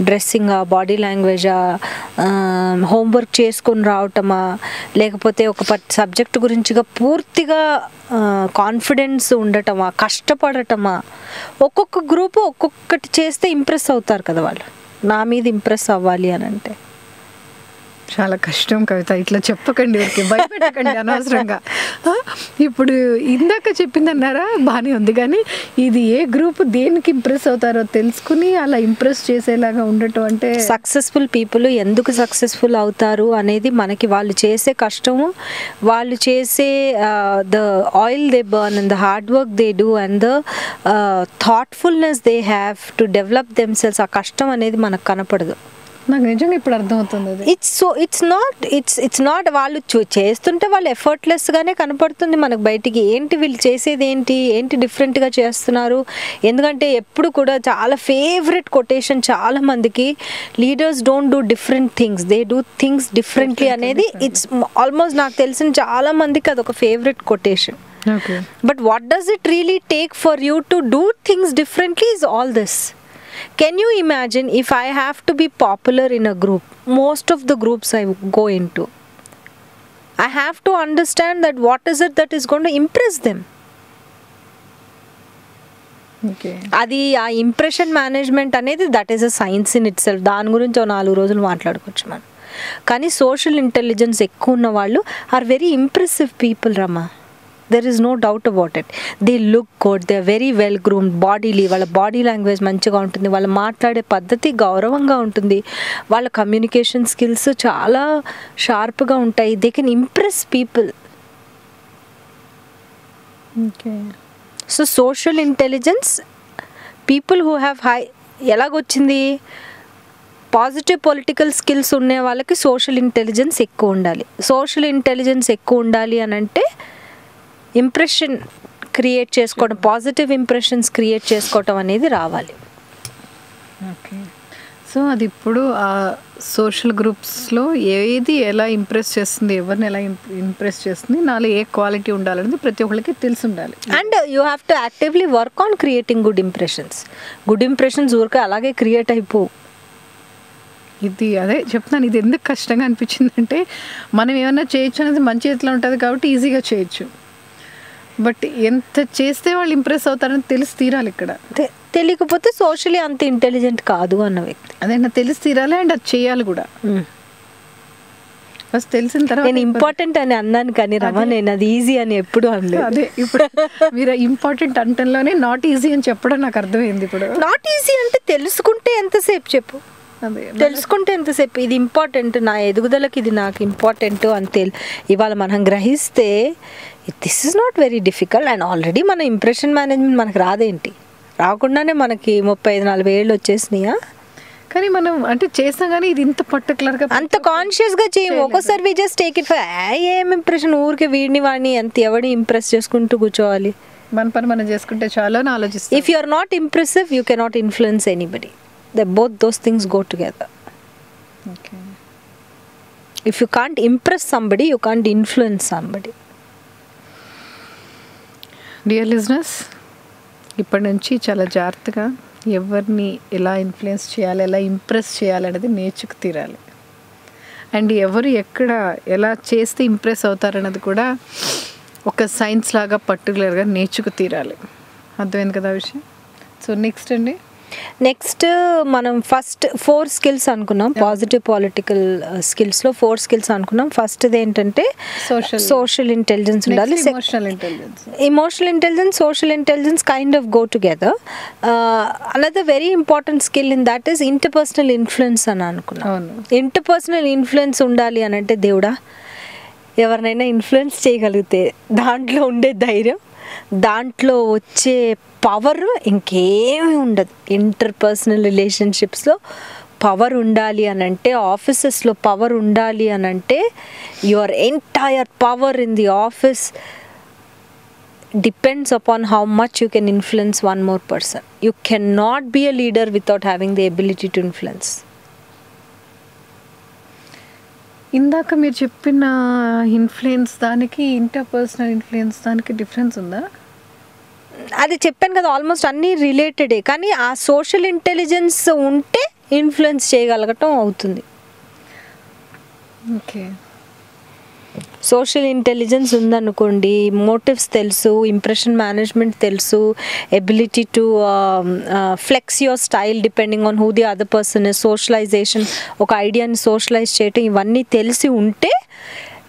డ్రెస్సింగా, బాడీ లాంగ్వేజా, హోంవర్క్ చేసుకొని రావటమా, లేకపోతే ఒక సబ్జెక్ట్ గురించిగా పూర్తిగా కాన్ఫిడెన్స్ ఉండటమా, కష్టపడటమా? ఒక్కొక్క గ్రూపు ఒక్కొక్కటి చేస్తే ఇంప్రెస్ అవుతారు కదా వాళ్ళు. నా మీద ఇంప్రెస్ అవ్వాలి అని అంటే చాలా కష్టం కవిత. ఇట్లా చెప్పకండి, ఊరికి భయపెట్టకండి అనవసరంగా. ఇప్పుడు ఇందాక చెప్పిందన్నారా బాగానే ఉంది, కానీ ఇది ఏ గ్రూప్ దేనికి ఇంప్రెస్ అవుతారో తెలుసుకుని అలా ఇంప్రెస్ చేసేలాగా ఉండటం అంటే సక్సెస్ఫుల్ పీపుల్ ఎందుకు సక్సెస్ఫుల్ అవుతారు అనేది మనకి వాళ్ళు చేసే కష్టము, వాళ్ళు చేసే the oil they burn and the hard work they do and the thoughtfulness they have to develop themselves. ఆ కష్టం అనేది మనకు కనపడదు. నాకు నిజంగా ఇప్పుడు అర్థమవుతుంది అది. ఇట్స్ నాట్ వాళ్ళు చేస్తుంటే వాళ్ళు ఎఫర్ట్లెస్గానే కనపడుతుంది మనకు బయటికి. ఏంటి వీళ్ళు చేసేది ఏంటి డిఫరెంట్గా చేస్తున్నారు. ఎందుకంటే ఎప్పుడు కూడా చాలా ఫేవరెట్ కొటేషన్ చాలా మందికి, leaders don't do different things, they do things differently అనేది ఇట్స్ ఆల్మోస్ట్ నాకు తెలిసిన చాలా మందికి అదొక favourite quotation. But what does it really take for you to do things differently is all this. Can you imagine if I have to be popular in a group, most of the groups I go into, I have to understand that what is it that is going to impress them. Okay, అది ఆ ఇంప్రెషన్ మేనేజ్మెంట్ అనేది that is a science in it self. దాని గురించి 4 రోజులు మాట్లాడుకోవచ్చు మనం. కానీ సోషల్ ఇంటెలిజెన్స్ ఎక్కువ ఉన్న వాళ్ళు are very impressive people Rama. There is no doubt about it. They look good, they are very well groomed bodily. వాళ్ళ బాడీ లాంగ్వేజ్ మంచిగా ఉంటుంది, వాళ్ళు మాట్లాడే పద్ధతి గౌరవంగా ఉంటుంది, వాళ్ళ కమ్యూనికేషన్ స్కిల్స్ చాలా షార్ప్గా ఉంటాయి. They can impress people. Okay, so social intelligence people who have high ఎలాగొచ్చింది? పాజిటివ్ పొలిటికల్ స్కిల్స్ ఉండే వాళ్ళకి సోషల్ ఇంటెలిజెన్స్ ఎక్కువ ఉండాలి. సోషల్ ఇంటెలిజెన్స్ ఎక్కువ ఉండాలి అని అంటే ఇంప్రెషన్ క్రియేట్ చేసుకోవడం, పాజిటివ్ ఇంప్రెషన్స్ క్రియేట్ చేసుకోవటం అనేది రావాలి. ఓకే. సో అది ఇప్పుడు ఆ సోషల్ గ్రూప్స్లో ఏది ఎలా ఇంప్రెస్ చేస్తుంది, ఎవరిని ఎలా ఇంప్రెస్ చేస్తుంది, నాలో ఏ క్వాలిటీ ఉండాలనేది ప్రతి ఒక్కరికి తెలిసి ఉండాలి. And you have to actively work on creating good impressions. Good impressions ఊరికే అలాగే క్రియేట్ అయిపోవు. ఇది అదే చెప్తున్నాను, ఇది ఎందుకు కష్టంగా అనిపించిందంటే మనం ఏమన్నా చేయొచ్చు అనేది మంచి చేతిలో ఉంటుంది కాబట్టి ఈజీగా చేయొచ్చు. బట్ ఎంత చేస్తే వాళ్ళు ఇంప్రెస్ అవుతారని తెలిసి తీరాలి. ఇక్కడ తెలియకపోతే సోషలీ అంత ఇంటెలిజెంట్ కాదు అన్న వ్యక్తి. అదే నాకు తెలిసి తీరాలి అండ్ అది చేయాలి కూడా. ఫస్ట్ తెలిసిన తర్వాత నేను ఇంపార్టెంట్ అని అన్నాను కానీ రమా, నేను అది ఈజీ అని ఎప్పుడు అనలేదు. అదే ఇప్పుడు మీరు ఇంపార్టెంట్ అంటంలోనే నాట్ ఈజీ అని చెప్పడం నాకు అర్థమైంది. ఇప్పుడు నాట్ ఈజీ అంటే తెలుసుకుంటే ఎంతసేపు చెప్పు, తెలుసుకుంటే ఎంతసేపు ఇది ఇంపార్టెంట్, నా ఎదుగుదలకి ఇది నాకు ఇంపార్టెంట్ అని ఇవాళ మనం గ్రహిస్తే this is not very difficult. And already మన ఇంప్రెషన్ మేనేజ్మెంట్ మనకు రాదేంటి, రాకుండానే మనకి 35-40 ఏళ్ళు వచ్చేసినాయా? కానీ మనం అంటే చేస్తాం కానీ ఇది ఇంత పర్టికులర్గా అంత కాన్షియస్గా చేయము. ఒక్కోసారి we just take it for ఏం ఇంప్రెషన్, ఊరికి వీడిని వాడిని ఎంత ఎవడిని ఇంప్రెస్ చేసుకుంటూ కూర్చోవాలి. మన పని మనం చేసుకుంటే చాలా అని ఆలోచిస్తాం. If you are not impressive you cannot influence anybody. Both those things go together. Okay. If you can't impress somebody, you can't influence somebody. Dear listeners, ఇప్పటి నుంచి చాలా జాగ్రత్తగా ఎవరిని ఎలా ఇన్ఫ్లుయెన్స్ చేయాలి, ఎలా ఇంప్రెస్ చేయాలి అనేది నేర్చుకు తీరాలి. అండ్ ఎవరు ఎక్కడ ఎలా చేస్తే ఇంప్రెస్ అవుతారన్నది కూడా ఒక సైన్స్ లాగా పర్టికులర్గా నేర్చుకు తీరాలి. అర్థమైంది కదా విషయం? సో నెక్స్ట్ అండి, నెక్స్ట్ మనం ఫస్ట్ 4 స్కిల్స్ అనుకున్నాం. పాజిటివ్ పొలిటికల్ స్కిల్స్లో 4 స్కిల్స్ అనుకున్నాం. ఫస్ట్ది ఏంటంటే సోషల్ ఇంటెలిజెన్స్ ఉండాలి. Emotional intelligence, social intelligence kind of go together. Another very important skill in that is interpersonal influence అని అనుకున్నాం. ఇంటర్పర్సనల్ ఇన్ఫ్లుయెన్స్ ఉండాలి అని అంటే దేవుడా, ఎవరినైనా ఇన్ఫ్లుయెన్స్ చేయగలిగితే దాంట్లో ఉండే ధైర్యం, దాంట్లో వచ్చే పవర్ ఇంకేమీ ఉండదు. ఇంటర్పర్సనల్ రిలేషన్షిప్స్లో పవర్ ఉండాలి అని అంటే, ఆఫీసెస్లో పవర్ ఉండాలి అని అంటే, your entire power in the office depends upon how much you can influence one more person. You can not be a leader without having the ability to influence. ఇందాక మీరు చెప్పిన ఇన్ఫ్లుయెన్స్ దానికి ఇంటర్పర్సనల్ ఇన్ఫ్లుయెన్స్ దానికి డిఫరెన్స్ ఉందా? అది చెప్పాను కదా, ఆల్మోస్ట్ అన్నీ రిలేటెడే. కానీ ఆ సోషల్ ఇంటెలిజెన్స్ ఉంటే ఇన్ఫ్లుయెన్స్ చేయగలగటం అవుతుంది. ఓకే. సోషల్ ఇంటెలిజెన్స్ ఉందనుకోండి, మోటివ్స్ తెలుసు, ఇంప్రెషన్ మేనేజ్మెంట్ తెలుసు, ability to flex your style depending on who the other person, socialisation, ఒక ఐడియాని సోషలైజ్ చేయటం, ఇవన్నీ తెలిసి ఉంటే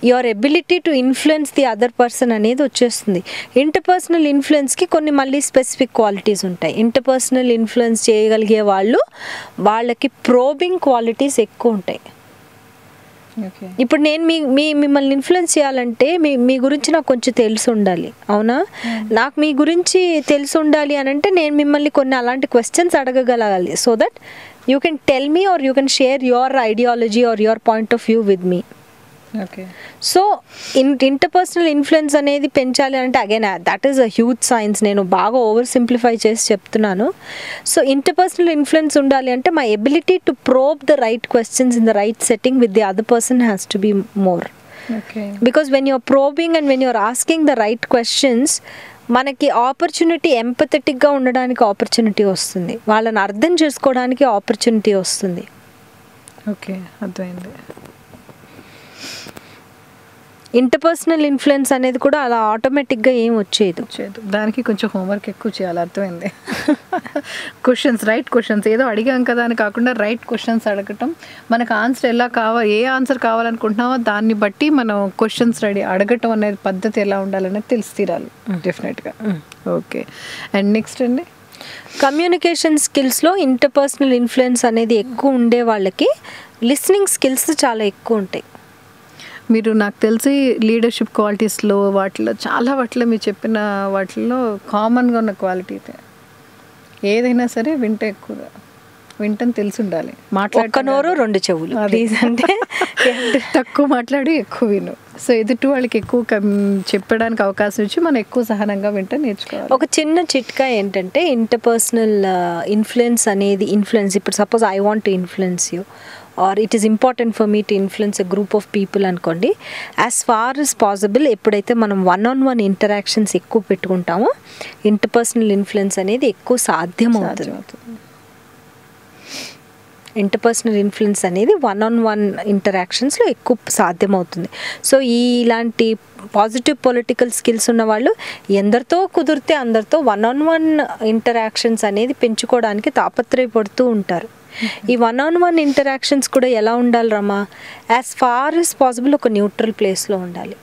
your ability to influence the other person అనేది వచ్చేస్తుంది. ఇంటర్పర్సనల్ ఇన్ఫ్లుయెన్స్కి కొన్ని మళ్ళీ స్పెసిఫిక్ క్వాలిటీస్ ఉంటాయి. ఇంటర్పర్సనల్ ఇన్ఫ్లుయెన్స్ చేయగలిగే వాళ్ళకి ప్రోబింగ్ క్వాలిటీస్ ఎక్కువ ఉంటాయి. ఇప్పుడు నేను మిమ్మల్ని ఇన్ఫ్లుయెన్స్ చేయాలంటే మీ గురించి నాకు కొంచెం తెలిసి ఉండాలి, అవునా? నాకు మీ గురించి తెలిసి ఉండాలి అని అంటే నేను మిమ్మల్ని కొన్ని అలాంటి క్వశ్చన్స్ అడగగలగాలి, so that you can tell me or you can share your ideology or your point of view with me. Okay. So interpersonal influence అనేది పెంచాలి అంటే again that is a huge science. నేను బాగా ఓవర్ సింప్లిఫై చేసి చెప్తున్నాను. సో ఇంటర్పర్సనల్ ఇన్ఫ్లుయెన్స్ ఉండాలి అంటే my ability to probe the right questions in the right setting with the other person has to be more. Because when you're probing and when you're asking the right questions, మనకి ఆపర్చునిటీ, ఎంపథెటిక్గా ఉండడానికి ఆపర్చునిటీ వస్తుంది, వాళ్ళని అర్థం చేసుకోవడానికి ఆపర్చునిటీ వస్తుంది. ఓకే, అర్థమైంది. ఇంటర్పర్సనల్ ఇన్ఫ్లుయెన్స్ అనేది కూడా అలా ఆటోమేటిక్గా ఏం వచ్చేది, దానికి కొంచెం హోంవర్క్ ఎక్కువ చేయాలి, అర్థమైంది. క్వశ్చన్స్, రైట్ క్వశ్చన్స్, ఏదో అడిగాం కదా అని కాకుండా రైట్ క్వశ్చన్స్ అడగటం, మనకు ఆన్సర్ ఎలా కావాలి, ఏ ఆన్సర్ కావాలనుకుంటున్నామో దాన్ని బట్టి మనం క్వశ్చన్స్ అడగటం అనేది పద్ధతి ఎలా ఉండాలనేది తెలిసి తీరాలి డెఫినెట్గా. ఓకే. అండ్ నెక్స్ట్ అండి, కమ్యూనికేషన్ స్కిల్స్లో ఇంటర్పర్సనల్ ఇన్ఫ్లుయెన్స్ అనేది ఎక్కువ ఉండే వాళ్ళకి లిస్నింగ్ స్కిల్స్ చాలా ఎక్కువ ఉంటాయి. మీరు నాకు తెలిసి లీడర్షిప్ క్వాలిటీస్లో వాటిలో మీరు చెప్పిన వాటిల్లో కామన్గా ఉన్న క్వాలిటీ ఏదైనా సరే వింటని తెలిసి ఉండాలి. ఒక్క నోరు రెండు చెవులు అంటే తక్కువ మాట్లాడి ఎక్కువ విను. సో ఎదుటి వాళ్ళకి ఎక్కువ చెప్పడానికి అవకాశం ఇచ్చి మనం ఎక్కువ సహనంగా నేర్చుకోవాలి. ఒక చిన్న చిట్కా ఏంటంటే ఇంటర్పర్సనల్ ఇన్ఫ్లుయెన్స్ అనేది, ఇప్పుడు suppose I want to influence you or it is important for me to influence a group of people అనుకోండి, as far as possible ఎప్పుడైతే మనం 1-on-1 ఇంటరాక్షన్స్ ఎక్కువ పెట్టుకుంటామో ఇంటర్పర్సనల్ ఇన్ఫ్లుయెన్స్ అనేది ఎక్కువ సాధ్యమవుతుంది. ఇంటర్పర్సనల్ ఇన్ఫ్లుయెన్స్ అనేది 1-on-1 ఇంటరాక్షన్స్లో ఎక్కువ సాధ్యమవుతుంది. సో ఇలాంటి పాజిటివ్ పొలిటికల్ స్కిల్స్ ఉన్న వాళ్ళు ఎందరితో కుదిరితే అందరితో 1-on-1 ఇంటరాక్షన్స్ అనేది పెంచుకోవడానికి తాపత్రయపడుతూ ఉంటారు. ఈ 1-on-1 ఇంటరాక్షన్స్ కూడా ఎలా ఉండాలి రమ్మా, యాజ్ ఫార్ యాజ్ పాసిబుల్ ఒక న్యూట్రల్ ప్లేస్లో ఉండాలి.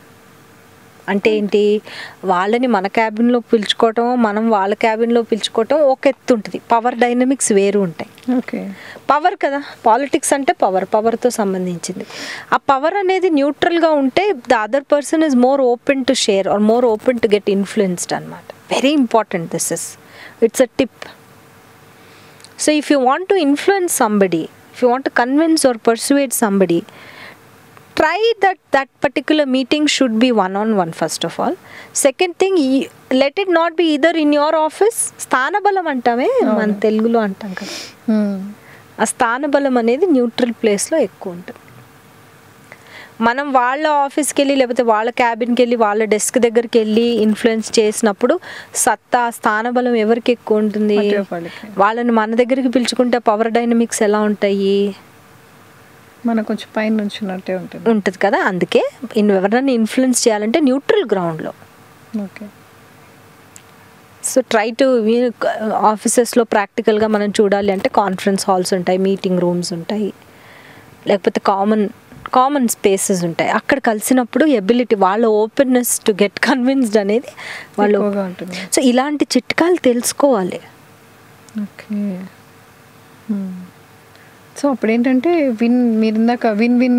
అంటే ఏంటి, వాళ్ళని మన క్యాబిన్లో పిలుచుకోవటం, మనం వాళ్ళ క్యాబిన్లో పిలుచుకోవటం ఒక ఎత్తు ఉంటుంది. పవర్ డైనమిక్స్ వేరు ఉంటాయి. ఓకే, పవర్ కదా, పాలిటిక్స్ అంటే పవర్తో సంబంధించింది. ఆ పవర్ అనేది న్యూట్రల్గా ఉంటే the other person is more open to share or more open to get influenced అనమాట. Very important this is, it's a tip. So if you want to influence somebody, if you want to convince or persuade somebody, try that particular meeting should be 1-on-1 first of all. Second thing, let it not be either in your office. స్థానబలం అంటామే మన తెలుగులో అంటాం కదా, ఆ స్థానబలం అనేది న్యూట్రల్ ప్లేస్లో ఎక్కువ ఉంటుంది. మనం వాళ్ళ ఆఫీస్కి వెళ్ళి లేకపోతే వాళ్ళ క్యాబిన్కి వెళ్ళి వాళ్ళ డెస్క్ దగ్గరికి వెళ్ళి ఇన్ఫ్లుయెన్స్ చేసినప్పుడు స్థానబలం ఎవరికి ఎక్కువ ఉంటుంది? వాళ్ళని మన దగ్గరికి పిలుచుకుంటే పవర్ డైనమిక్స్ ఎలా ఉంటాయి? మన కొంచెం పైన నుంచి ఉంటుంది కదా. అందుకే ఎవరైనా ఇన్ఫ్లుయెన్స్ చేయాలంటే న్యూట్రల్ గ్రౌండ్లో. ఓకే. సో ట్రై టు, ఆఫీసెస్లో ప్రాక్టికల్గా మనం చూడాలి అంటే కాన్ఫరెన్స్ హాల్స్ ఉంటాయి, మీటింగ్ రూమ్స్ ఉంటాయి, లేకపోతే కామన్ స్పేసెస్ ఉంటాయి. అక్కడ కలిసినప్పుడు ఎబిలిటీ, వాళ్ళ ఓపెన్నెస్ టు గెట్ కన్విన్స్డ్ అనేది వాళ్ళు ఉంటుంది. సో ఇలాంటి చిట్కాలు తెలుసుకోవాలి. ఓకే. సో అప్పుడు ఏంటంటే మీరు ఇందాక విన్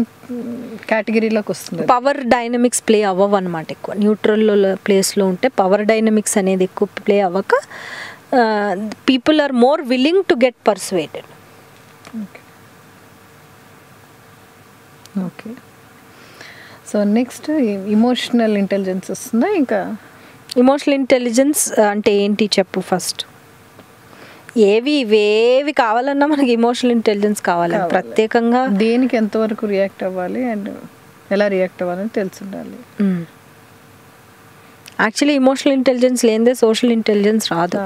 కేటగిరీలోకి వస్తుంది. పవర్ డైనమిక్స్ ప్లే అవ్వవు అనమాట. ఎక్కువ న్యూట్రల్ ప్లేస్లో ఉంటే పవర్ డైనమిక్స్ అనేది ఎక్కువ ప్లే అవ్వక people are more willing to get persuaded. Okay. Okay. So next emotional intelligence వస్తుందా? ఇంకా ఇమోషనల్ ఇంటెలిజెన్స్ అంటే ఏంటి చెప్పు ఫస్ట్. ఏవి కావాలన్నా మనకి ఇమోషనల్ ఇంటెలిజెన్స్ కావాలి. ప్రత్యేకంగా దేనికి ఎంతవరకు రియాక్ట్ అవ్వాలి అండ్ ఎలా రియాక్ట్ అవ్వాలని తెలిసి ఉండాలి. యాక్చువల్లీ ఇమోషనల్ ఇంటెలిజెన్స్ లేనిదే సోషల్ ఇంటెలిజెన్స్ రాదు.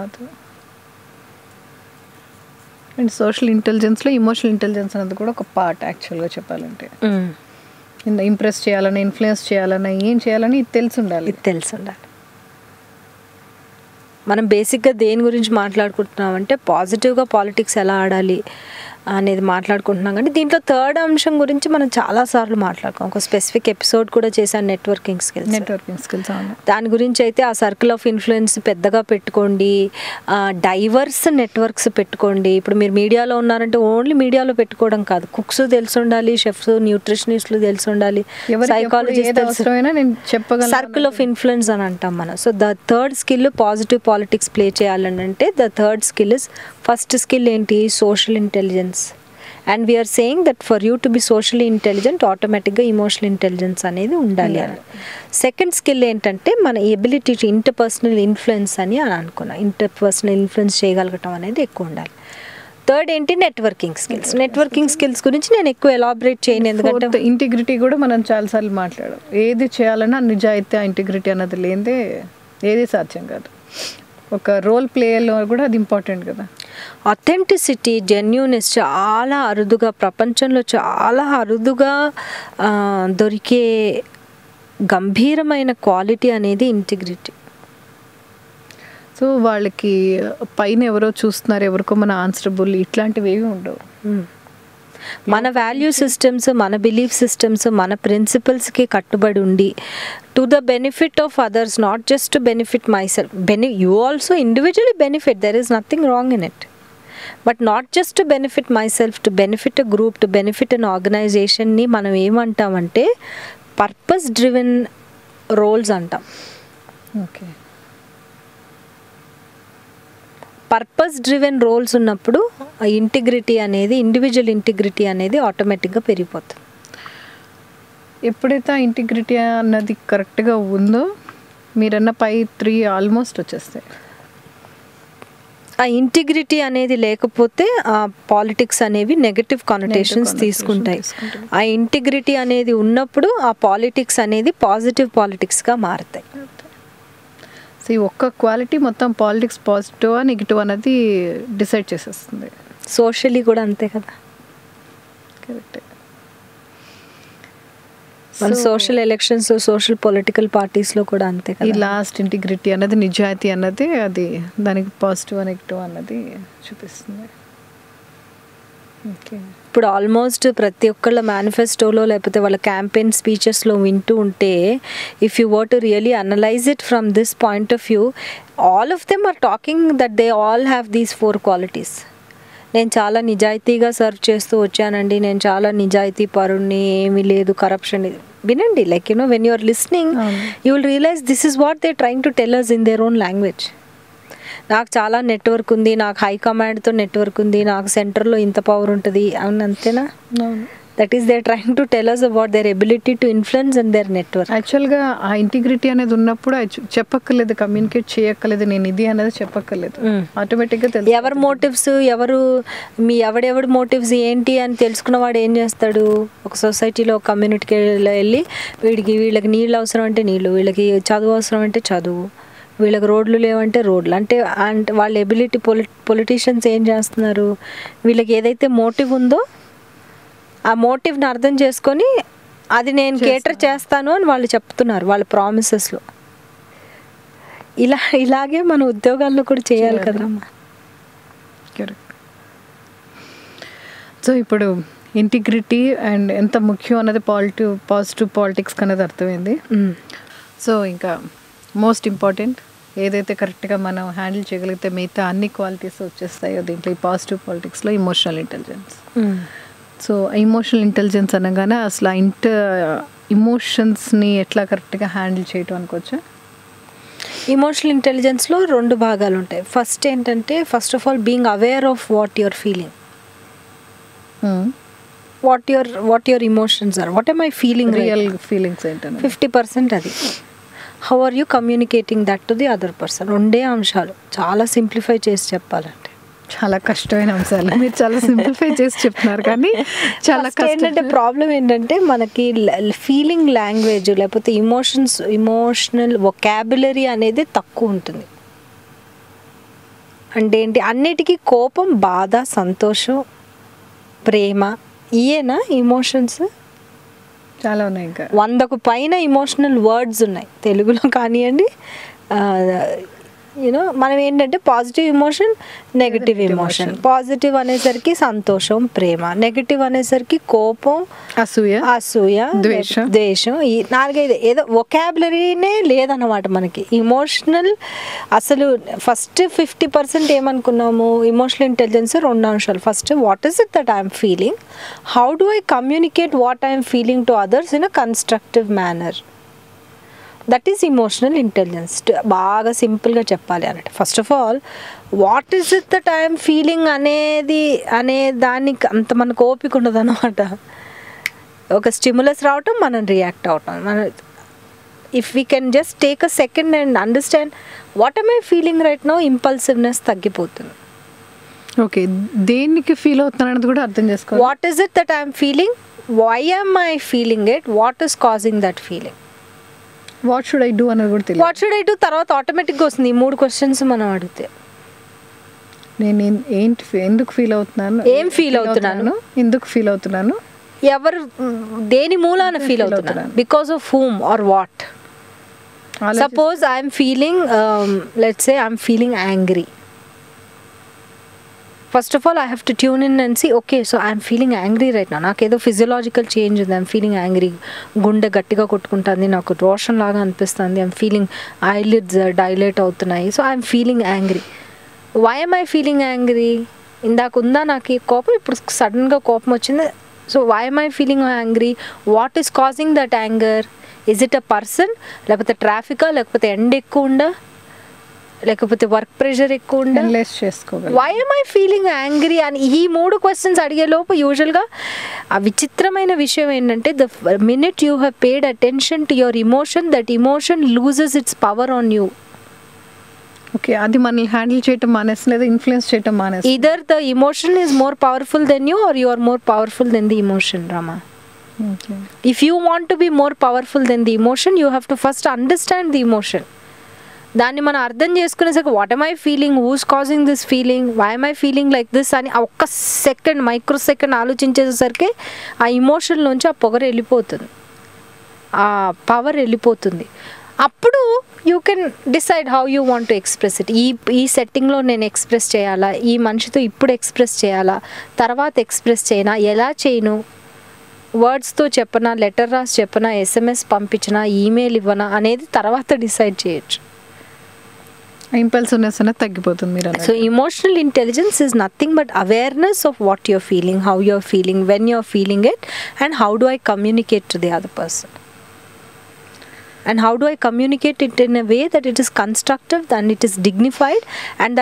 అండ్ సోషల్ ఇంటెలిజెన్స్లో ఇమోషనల్ ఇంటెలిజెన్స్ అనేది కూడా ఒక పార్ట్ యాక్చువల్గా చెప్పాలంటే. ఇంప్రెస్ చేయాలన్నా, ఇన్ఫ్లుయెన్స్ చేయాలన్నా, ఏం చేయాలని ఇది తెలిసి ఉండాలి. ఇది తెలిసి ఉండాలి. మనం బేసిక్గా దేని గురించి మాట్లాడుకుంటున్నామంటే పాజిటివ్గా పాలిటిక్స్ ఎలా ఆడాలి అనేది మాట్లాడుకుంటున్నాం. కానీ దీంట్లో థర్డ్ అంశం గురించి మనం చాలాసార్లు మాట్లాడుకోం. ఒక స్పెసిఫిక్ ఎపిసోడ్ కూడా చేశాను, నెట్వర్కింగ్ స్కిల్స్. దాని గురించి అయితే ఆ సర్కిల్ ఆఫ్ ఇన్ఫ్లుయెన్స్ పెద్దగా పెట్టుకోండి, డైవర్స్ నెట్వర్క్స్ పెట్టుకోండి. ఇప్పుడు మీరు మీడియాలో ఉన్నారంటే ఓన్లీ మీడియాలో పెట్టుకోవడం కాదు, కుక్స్ తెలిసి ఉండాలి, షెఫ్స్, న్యూట్రిషనిస్టులు తెలిసి ఉండాలి, సైకాలజిస్ట్, సర్కిల్ ఆఫ్ ఇన్ఫ్లుయెన్స్ అని అంటాం మనం. So the third skill positive politics play చేయాలని అంటే the third skill is, first skill ఏంటి? Social intelligence. And we're saying that for you to be socially intelligent ఆటోమేటిక్గా ఇమోషనల్ ఇంటెలిజెన్స్ అనేది ఉండాలి అని. సెకండ్ స్కిల్ ఏంటంటే మన ఎబిలిటీ టు ఇంటర్పర్సనల్ ఇన్ఫ్లుయెన్స్ అని అనుకున్నాం. ఇంటర్పర్సనల్ ఇన్ఫ్లుయెన్స్ చేయగలగటం అనేది ఎక్కువ ఉండాలి. థర్డ్ ఏంటి? Networking skills. నెట్వర్కింగ్ స్కిల్స్ గురించి నేను ఎక్కువ ఎలాబరేట్ చేయను, ఎందుకంటే ఇంటిగ్రిటీ కూడా మనం చాలాసార్లు మాట్లాడాం. ఏది చేయాలన్నా నిజాయితీ, ఇంటిగ్రిటీ అన్నది లేదే ఏది సాధ్యం కాదు. ఒక రోల్ ప్లేలో కూడా అది ఇంపార్టెంట్ కదా. అథెంటిసిటీ, జెన్యూనెస్ చాలా అరుదుగా, ప్రపంచంలో చాలా అరుదుగా దొరికే గంభీరమైన క్వాలిటీ అనేది ఇంటిగ్రిటీ. సో వాళ్ళకి పైన ఎవరో చూస్తున్నారు, ఎవరికో మన ఆన్సరబుల్, ఇట్లాంటివి ఏవి ఉండవు. మన వాల్యూ సిస్టమ్స్, మన బిలీఫ్ సిస్టమ్స్, మన ప్రిన్సిపల్స్కి కట్టుబడి ఉండి to the benefit of others, not just to benefit myself. You also individually benefit, there is nothing wrong in it, but not just to benefit myself, to benefit a group, to benefit an ఆర్గనైజేషన్ని మనం ఏమంటామంటే పర్పస్ డ్రివెన్ రోల్స్ అంటాం. ఓకే, పర్పస్ డ్రివెన్ రోల్స్ ఉన్నప్పుడు ఇంటిగ్రిటీ అనేది, ఇండివిజువల్ ఇంటిగ్రిటీ అనేది ఆటోమేటిక్గా పెరిగిపోతుంది. ఎప్పుడైతే ఆ ఇంటిగ్రిటీ అన్నది కరెక్ట్గా ఉందో మీరన్న పై 3 ఆల్మోస్ట్ వచ్చేస్తాయి. ఆ ఇంటిగ్రిటీ అనేది లేకపోతే ఆ పాలిటిక్స్ అనేవి నెగటివ్ కానోటేషన్స్ తీసుకుంటాయి. ఆ ఇంటిగ్రిటీ అనేది ఉన్నప్పుడు ఆ పాలిటిక్స్ అనేది పాజిటివ్ పాలిటిక్స్గా మారుతాయి. సో ఈ ఒక్క క్వాలిటీ మొత్తం పాలిటిక్స్ పాజిటివ్ నెగిటివ్ అనేది డిసైడ్ చేసేస్తుంది. సోషల్లీ కూడా అంతే కదా. కరెక్ట్. మన సోషల్ ఎలక్షన్స్, సోషల్ పొలిటికల్ పార్టీస్లో కూడా అంతే కదా. ఈ లాస్ట్ ఇంటిగ్రిటీ అన్నది, నిజాయితీ అన్నది, అది దానికి పాజిటివ్ నెగిటివ్ అన్నది చూపిస్తుంది. ఓకే, ఇప్పుడు ఆల్మోస్ట్ ప్రతి ఒక్కళ్ళ మేనిఫెస్టోలో లేకపోతే వాళ్ళ క్యాంపెయిన్ స్పీచెస్లో వింటూ ఉంటే, if you were to really analyse it from this point of view, all of them are talking that they all have these 4 qualities. నేను చాలా నిజాయితీగా సర్వ్ చేస్తూ వచ్చానండి, నేను చాలా నిజాయితీ పరుణ్ణి, ఏమీ లేదు కరప్షన్. వినండి, like you know, when you are listening you will realize this is what they trying to tell us in their own language. నాకు చాలా నెట్వర్క్ ఉంది, నాకు హైకమాండ్తో నెట్వర్క్ ఉంది, నాకు సెంటర్లో ఇంత పవర్ ఉంటుంది అని, అంతేనా? That is they trying to tell us about their ability to influence and their network. యాక్చువల్గా ఆ ఇంటిగ్రిటీ అనేది ఉన్నప్పుడు చెప్పక్కర్లేదు, కమ్యూనికేట్ చేయక్కర్లేదు, నేను ఇది అనేది చెప్పక్కర్లేదు, ఆటోమేటిక్గా తెలుసు. ఎవరి మోటివ్స్, ఎవడెవడి మోటివ్స్ ఏంటి అని తెలుసుకున్నవాడు ఏం చేస్తాడు? ఒక సొసైటీలో, ఒక కమ్యూనిటీకి వెళ్ళి వీళ్ళకి నీళ్ళు అవసరం అంటే నీళ్ళు, వీళ్ళకి చదువు అవసరం అంటే చదువు, వీళ్ళకి రోడ్లు లేవంటే రోడ్లు, అంటే వాళ్ళ ఎబిలిటీ. పొలిటీషియన్స్ ఏం చేస్తున్నారు? వీళ్ళకి ఏదైతే మోటివ్ ఉందో ఆ మోటివ్ని అర్థం చేసుకొని అది నేను కేటర్ చేస్తాను అని వాళ్ళు చెప్తున్నారు వాళ్ళ ప్రామిసెస్లో. ఇలాగే మన ఉద్యోగాల్లో కూడా చేయాలి కదమ్మా. కరెక్ట్. సో ఇప్పుడు ఇంటిగ్రిటీ అండ్ ఎంత ముఖ్యం అన్నది పాజిటివ్ పాలిటిక్స్ అనేది అర్థమైంది. సో ఇంకా మోస్ట్ ఇంపార్టెంట్ ఏదైతే కరెక్ట్గా మనం హ్యాండిల్ చేయగలిగితే మిగతా అన్ని క్వాలిటీస్ వచ్చేస్తాయో దీంట్లో, ఈ పాజిటివ్ పాలిటిక్స్లో emotional intelligence. So emotional intelligence అనగానే అసలు ఇమోషన్స్ని ఎట్లా కరెక్ట్గా హ్యాండిల్ చేయటం అనుకోవచ్చా? ఇమోషనల్ ఇంటెలిజెన్స్లో 2 భాగాలు ఉంటాయి. ఫస్ట్ ఏంటంటే, first of all being aware of what your feeling, what your emotions are, what are my feeling, real feelings ఏంటంటే 50% అది. How are you communicating that to the other person. 2 అంశాలు. చాలా సింప్లిఫై చేసి చెప్పాలంటే చాలా కష్టమైన అంశాలు మీరు చాలా సింప్లిఫై చేసి చెప్తున్నారు, కానీ చాలా ఏంటంటే ప్రాబ్లం ఏంటంటే మనకి ఫీలింగ్ లాంగ్వేజ్ లేకపోతే ఇమోషనల్ వొకాబులరీ అనేది తక్కువ ఉంటుంది. అంటే ఏంటి, అన్నిటికీ కోపం, బాధ, సంతోషం, ప్రేమ, ఇయేనా ఇమోషన్స్? చాలా ఉన్నాయి ఇంకా 100కు పైన ఇమోషనల్ వర్డ్స్ ఉన్నాయి తెలుగులో కానివ్వండి. యూనో మనం ఏంటంటే positive emotion, negative emotion. Positive అనేసరికి సంతోషం, ప్రేమ. నెగటివ్ అనేసరికి కోపం, అసూయ, ద్వేషం. ఈ 4-5 ఏదో వొకాబులరీనే లేదన్నమాట మనకి. ఇమోషనల్ అసలు ఫస్ట్ 50% ఏమనుకున్నాము, ఇమోషనల్ ఇంటెలిజెన్స్ 2 అంశాలు. First, what is it that I'm feeling, how do I communicate what I'm feeling to others in a constructive manner. That is emotional intelligence. బాగా సింపుల్గా చెప్పాలి అన్నట్టు. First of all, what is it that I'm feeling అనే దానికి అంత మనకు ఓపిక ఉండదు అనమాట. ఒక స్టిమ్యులస్ రావటం, మనం రియాక్ట్ అవటం. If we can just take a second and understand what am I feeling right now, ఇంపల్సివ్నెస్ తగ్గిపోతుంది. ఓకే, దేనికి ఫీల్ అవుతున్నాను అనేది కూడా అర్థం చేసుకోవాలి. What is it that I'm feeling, why am I feeling it, what is causing that feeling, what should I do అనేది కూడా తెలియదు. వాట్ షుడ్ ఐ డూ తర్వాత ఆటోమేటిక్గా వస్తుంది. ఈ 3 క్వశ్చన్స్ మనం అడిగితే నేను ఎందుకు ఫీల్ అవుతున్నాను, ఏం ఫీల్ అవుతున్నాను, ఎందుకు ఫీల్ అవుతున్నాను, ఎవరు దేని మూలాన ఫీల్ అవుతున్నాను, because of whom or what. Suppose I'm feeling, let's say I'm feeling angry. First of all I have to tune in and see, okay, so I'm feeling angry right నా, నాకు ఏదో ఫిజియలాజికల్ చేంజ్ ఉంది. ఐఎమ్ ఫీలింగ్ యాంగ్రీ, గుండె గట్టిగా కొట్టుకుంటుంది, నాకు రోషన్ లాగా అనిపిస్తుంది. ఐఎమ్ ఫీలింగ్ ఐలిడ్స్ డైలేట్ అవుతున్నాయి. So I'm feeling angry. Why am I feeling angry, ఇందాక ఉందా నాకు కోపం, ఇప్పుడు సడన్గా కోపం వచ్చింది. So why am I feeling angry, what is causing that anger, is it a person, లేకపోతే ట్రాఫికా, లేకపోతే ఎండ ఎక్కువ ఉందా, లేకపోతే వర్క్ ప్రెషర్ ఎక్కువ ఉందా, why am I feeling angry అని ఈ 3 క్వశ్చన్స్ అడిగేలోపు యూజువల్గా ఆ విచిత్రమైన విషయం ఏంటంటే, the minute you have paid attention to your emotion, that emotion loses its power on you. Okay, అది మనల్ని హ్యాండిల్ చేయటం మానేసి లేదా ఇన్ఫ్లుయెన్స్ చేయటం మానేసి. Either the emotion is more powerful than you are you are more powerful than the emotion, Rama. If you want to be more powerful than the emotion, you have to first understand the emotion. దాన్ని మనం అర్థం చేసుకునేసరికి what am I feeling, who's causing this feeling, why am I feeling like this అని ఒక్క సెకండ్, మైక్రో సెకండ్ ఆలోచించేసరికి ఆ ఇమోషన్లోంచి ఆ పొగరు వెళ్ళిపోతుంది, ఆ పవర్ వెళ్ళిపోతుంది. అప్పుడు you can decide how you want to express it. ఈ సెట్టింగ్లో నేను ఎక్స్ప్రెస్ చేయాలా, ఈ మనిషితో ఇప్పుడు ఎక్స్ప్రెస్ చేయాలా, తర్వాత ఎక్స్ప్రెస్ చేయనా, ఎలా చేయను, వర్డ్స్తో చెప్పనా, లెటర్ రాసి చెప్పనా, SMS పంపించినా, ఈమెయిల్ ఇవ్వనా అనేది తర్వాత డిసైడ్ చేయొచ్చు. ఇంపల్సివ్నెస్ అనేది తగ్గిపోతుంది మీరు. So emotional intelligence is nothing but awareness of what you're feeling, how you're feeling, when you're feeling it, and how do I communicate to the other person. And how do I communicate it in a way that it is constructive and it is dignified and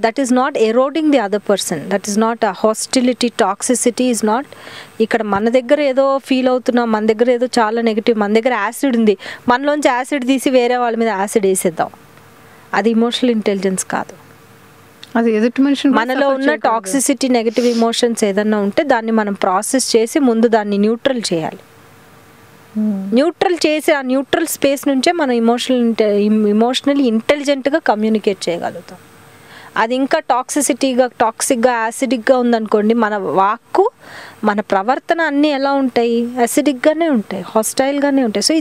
that is not eroding the other person, that is not a hostility, toxicity is not. ఇక్కడ మన దగ్గర ఏదో ఫీల్ అవుతున్నాం, మన దగ్గర ఏదో చాలా నెగిటివ్, మన దగ్గర యాసిడ్ ఉంది, మనలోంచి యాసిడ్ తీసి వేరే వాళ్ళ మీద యాసిడ్ వేసేద్దాం, అది ఇమోషనల్ ఇంటెలిజెన్స్ కాదు. అది ఎదుటి మనిషి మనలో ఉన్న టాక్సిసిటీ, నెగిటివ్ ఇమోషన్స్ ఏదన్నా ఉంటే దాన్ని మనం ప్రాసెస్ చేసి ముందు దాన్ని న్యూట్రల్ చేయాలి. న్యూట్రల్ చేసి ఆ న్యూట్రల్ స్పేస్ నుంచే మనం ఇమోషనల్లీ ఇంటెలిజెంట్గా కమ్యూనికేట్ చేయగలుగుతాం. అది ఇంకా టాక్సిక్గా యాసిడిక్గా ఉందనుకోండి, మన వాక్కు, మన ప్రవర్తన అన్నీ ఎలా ఉంటాయి, యాసిడిక్గానే ఉంటాయి, హాస్టైల్గానే ఉంటాయి. So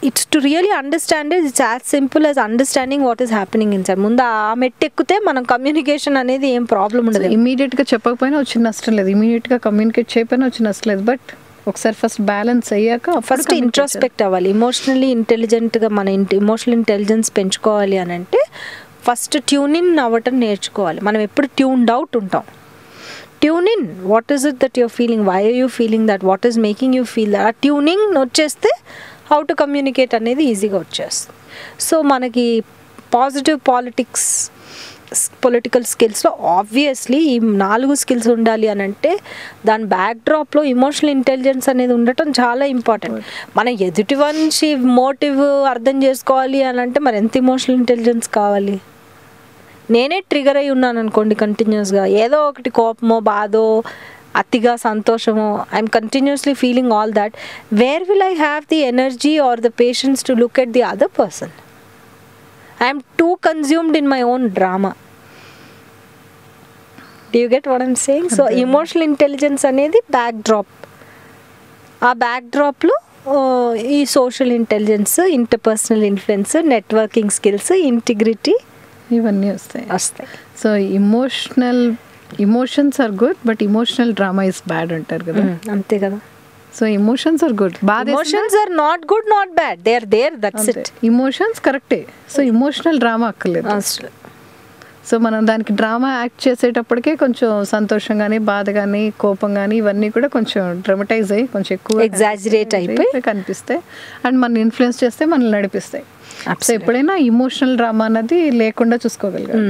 it's to really understand it, it's as simple as understanding what is happening in side. ముందు ఆ మెట్టు ఎక్కితే మనం కమ్యూనికేషన్ అనేది ఏం ప్రాబ్లం ఉండదు. ఇమీడియట్గా చెప్పకపోయినా వచ్చిన నష్టం లేదు, ఇమీడియట్గా కమ్యూనికేట్ చేయకపోయినా వచ్చిన నష్టం లేదు. బట్ ఒకసారి ఫస్ట్ బ్యాలెన్స్ అయ్యాక ఫస్ట్ ఇంట్రోస్పెక్ట్ అవ్వాలి. ఇమోషనల్లీ ఇంటెలిజెంట్గా మన ఇమోషనల్ ఇంటెలిజెన్స్ పెంచుకోవాలి అని అంటే ఫస్ట్ ట్యూన్ ఇన్ అవ్వటం నేర్చుకోవాలి. మనం ఎప్పుడు ట్యూన్డ్ అవుట్ ఉంటాం. Tune in, what is it that your feeling, why are you feeling that, what is making you feel that. ఆ ట్యూనింగ్ వచ్చేస్తే హౌ టు కమ్యూనికేట్ అనేది ఈజీగా వచ్చేస్తుంది. సో మనకి పాజిటివ్ పొలిటికల్ స్కిల్స్లో ఆబ్వియస్లీ ఈ 4 స్కిల్స్ ఉండాలి అని అంటే దాని బ్యాక్డ్రాప్లో ఇమోషనల్ ఇంటెలిజెన్స్ అనేది ఉండటం చాలా ఇంపార్టెంట్. మనం ఎదుటి మనిషి మోటివ్ అర్థం చేసుకోవాలి అని అంటే మరి ఎంత ఇమోషనల్ ఇంటెలిజెన్స్ కావాలి. నేనే ట్రిగర్ అయి ఉన్నాను అనుకోండి కంటిన్యూస్గా, ఏదో ఒకటి కోపమో, బాధో, అతిగా సంతోషమో, I'm continuously feeling all that, where will I have the energy or the patience to look at the other person? I'm too consumed in my own drama. Do you get what I'm saying? So emotional intelligence అనేది బ్యాక్ డ్రాప్. ఆ బ్యాక్డ్రాప్లో ఈ social intelligence, interpersonal influence, networking skills, integrity ఇవన్నీ వస్తాయి. So emotions are good, but emotional drama is bad అంటారు కదా. అంతే కదా. So emotions are good, emotions are not good, not bad, they are there, that's it. Emotions కరెక్టే. సో ఇమోషనల్ డ్రామా అక్కర్లేదు. సో మనం దానికి డ్రామా యాక్ట్ చేసేటప్పటికే కొంచెం సంతోషం కానీ, బాధ కానీ, కోపం కానీ ఇవన్నీ కూడా కొంచెం డ్రమటైజ్ అయ్యి కొంచెం ఎక్కువ ఎగ్జాజరేట్ అయిపోయి కనిపిస్తాయి అండ్ మన ఇన్ఫ్లుయెన్స్ చేస్తే మనల్ని నడిపిస్తాయి. సో ఎప్పుడైనా ఇమోషనల్ డ్రామా అన్నది లేకుండా చూసుకోగలిగాం.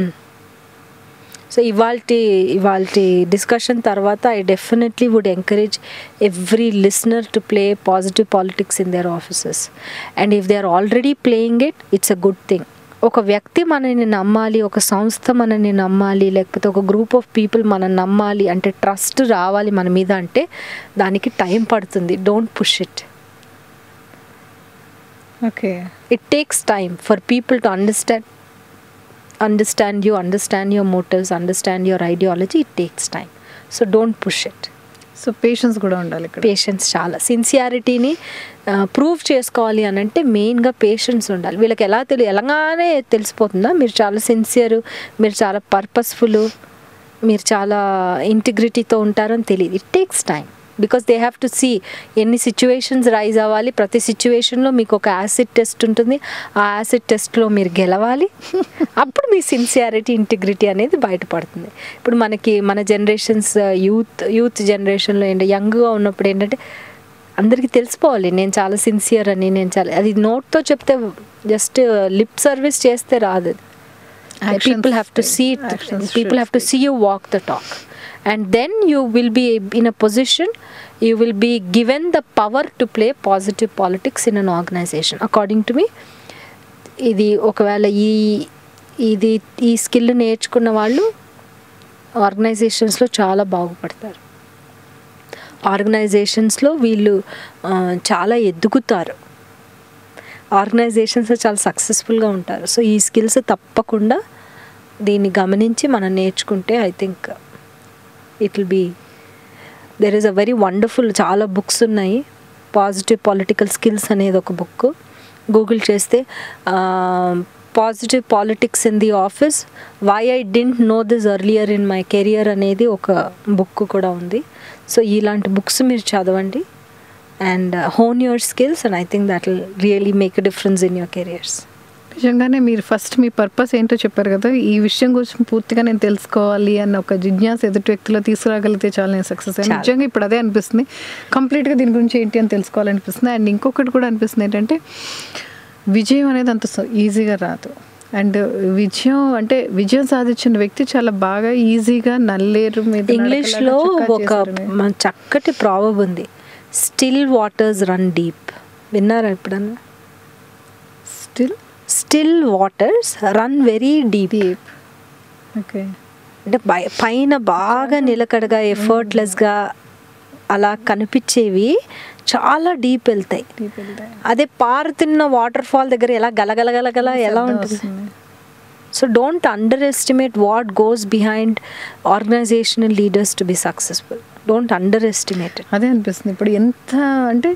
సో ఇవాళ డిస్కషన్ తర్వాత I definitely would encourage every listener to play positive politics in their offices. And if they are already playing it, it's a good thing. ఒక వ్యక్తి మనని నమ్మాలి, ఒక సంస్థ మనని నమ్మాలి, లేకపోతే ఒక గ్రూప్ ఆఫ్ పీపుల్ మనని నమ్మాలి అంటే, ట్రస్ట్ రావాలి మన మీద అంటే దానికి టైం పడుతుంది. Don't push it. Okay, it takes time for people to understand you, understand your motives, understand your ideology. It takes time. So don't push it. So patience కూడా ఉండాలి ఇక్కడ. పేషెన్స్ చాలా. సిన్సియారిటీని ప్రూవ్ చేసుకోవాలి అని అంటే మెయిన్గా పేషెన్స్ ఉండాలి. వీళ్ళకి ఎలాగానే తెలిసిపోతుందా మీరు చాలా సిన్సియర్, మీరు చాలా పర్పస్ఫుల్, మీరు చాలా ఇంటిగ్రిటీతో ఉంటారని తెలియదు. It takes time because they have to see ఎన్ని సిచ్యువేషన్స్ రైజ్ అవ్వాలి. ప్రతి సిచ్యువేషన్లో మీకు ఒక యాసిడ్ టెస్ట్ ఉంటుంది. ఆ యాసిడ్ టెస్ట్లో మీరు గెలవాలి. అప్పుడు మీ సిన్సియారిటీ, ఇంటిగ్రిటీ అనేది బయటపడుతుంది. ఇప్పుడు మన జనరేషన్స్ యూత్ జనరేషన్లో ఏంటంటే, యంగ్గా ఉన్నప్పుడు ఏంటంటే అందరికీ తెలిసిపోవాలి నేను చాలా సిన్సియర్ అని, అది నోట్తో చెప్తే జస్ట్ లిప్ సర్వీస్ చేస్తే రాదు. People have to see it. People have to see you walk the talk. And then you will be in a position, you will be given the power to play positive politics in an organization. According to me, ఇది ఒకవేళ ఈ స్కిల్ నేర్చుకున్న వాళ్ళు ఆర్గనైజేషన్స్లో చాలా బాగుపడతారు. ఆర్గనైజేషన్స్లో వీళ్ళు చాలా ఎదుగుతారు. ఆర్గనైజేషన్స్ చాలా సక్సెస్ఫుల్గా ఉంటారు. సో ఈ స్కిల్స్ తప్పకుండా దీన్ని గమనించి మనం నేర్చుకుంటే I think it will be there is a very wonderful, చాలా బుక్స్ ఉన్నాయి. పాజిటివ్ పొలిటికల్ స్కిల్స్ అనేది ఒక బుక్. గూగుల్ చేస్తే positive politics in the office, why I didn't know this earlier in my career అనేది ఒక బుక్ కూడా ఉంది. సో ఇలాంటి బుక్స్ మీరు చదవండి and hone your skills, and I think that will really make a difference in your careers. నిజంగానే మీరు ఫస్ట్ మీ పర్పస్ ఏంటో చెప్పారు కదా, ఈ విషయం గురించి పూర్తిగా నేను తెలుసుకోవాలి అన్న ఒక జిజ్ఞాస ఎదుటి వ్యక్తిలో తీసుకురాగలిగితే చాలా నేను సక్సెస్ అయ్యాను. నిజంగా ఇప్పుడు అదే అనిపిస్తుంది, కంప్లీట్గా దీని గురించి ఏంటి అని తెలుసుకోవాలనిపిస్తుంది. అండ్ ఇంకొకటి కూడా అనిపిస్తుంది ఏంటంటే, విజయం అనేది అంత ఈజీగా రాదు. అండ్ విజయం సాధించిన వ్యక్తి చాలా బాగా ఈజీగా నల్లేరు మీద. ఇంగ్లీష్లో ఒక చక్కటి ప్రావర్బ్ ఉంది, స్టిల్ వాటర్స్ రన్ డీప్. విన్నారా ఎప్పుడన్నా? Still waters run very deep. Okay, అంటే పైన బాగా నిలకడగా ఎఫర్ట్లెస్గా అలా కనిపించేవి చాలా డీప్ వెళ్తాయి. అదే పారుతున్న వాటర్ ఫాల్ దగ్గర ఎలా గలగలగలగల ఎలా ఉంటుంది. So don't underestimate what goes behind organisational leaders to be successful. Don't underestimate. అదే అనిపిస్తుంది ఇప్పుడు. ఎంత అంటే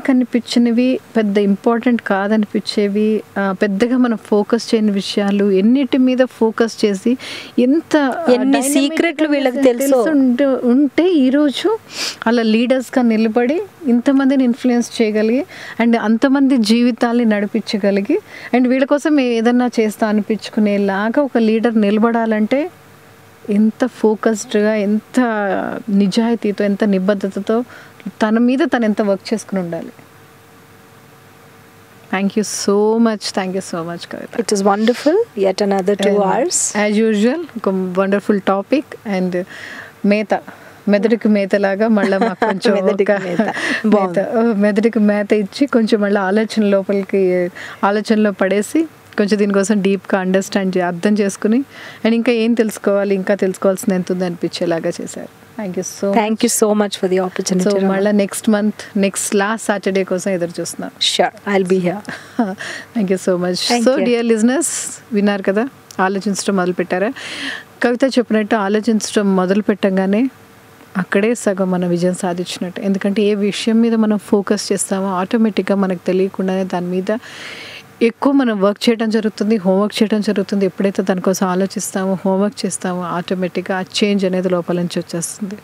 కనిపించినవి పెద్ద ఇంపార్టెంట్ కాదనిపించేవి, పెద్దగా మనం ఫోకస్ చేయని విషయాలు ఎన్నిటి మీద ఫోకస్ చేసి ఎన్ని సీక్రెట్లు వీళ్ళకి తెలుసు ఉంటే ఈరోజు అలా లీడర్స్గా నిలబడి ఇంతమందిని ఇన్ఫ్లుయెన్స్ చేయగలిగి అండ్ అంతమంది జీవితాల్ని నడిపించగలిగి అండ్ వీళ్ళ కోసం ఏదన్నా చేస్తా అనిపించుకునేలాగా ఒక లీడర్ నిలబడాలంటే ఎంత ఫోకస్డ్గా, ఎంత నిజాయితీతో, ఎంత నిబద్ధతతో తన మీద తను ఎంత వర్క్ చేసుకుని ఉండాలి. Thank you so much Kavitha. It is wonderful. yet another 2 hours as usual. ఒక వండర్ఫుల్ టాపిక్. అండ్ మెదడుకి మేతలాగా మళ్ళీ మాకు కొంచెం మెదడుకి మేత ఇచ్చి కొంచెం మళ్ళీ ఆలోచనలో పడేసి కొంచెం దీనికోసం డీప్గా అర్థం చేసుకుని అండ్ ఇంకా ఏం తెలుసుకోవాలి, ఇంకా తెలుసుకోవాల్సిన ఎంత ఉంది అనిపించేలాగా చేశారు. Thank you so much for the opportunity. So మళ్ళీ నెక్స్ట్ లాస్ట్ సాటర్డే కోసం ఎదురు చూస్తున్నాం. Sure, I will be here. Thank you so much. So dear listeners, విన్నారు కదా, ఆలోచించడం మొదలు పెట్టారా? కవిత చెప్పినట్టు ఆలోచించడం మొదలు పెట్టంగానే అక్కడే సగం మన విజయం సాధించినట్టు. ఎందుకంటే ఏ విషయం మీద మనం ఫోకస్ చేస్తామో ఆటోమేటిక్గా మనకు తెలియకుండానే దాని మీద ఎక్కువ మనం వర్క్ చేయడం జరుగుతుంది, హోంవర్క్ చేయడం జరుగుతుంది. ఎప్పుడైతే దానికోసం ఆలోచిస్తామో, హోంవర్క్ చేస్తామో ఆటోమేటిక్గా ఆ చేంజ్ అనేది లోపల నుంచి వచ్చేస్తుంది.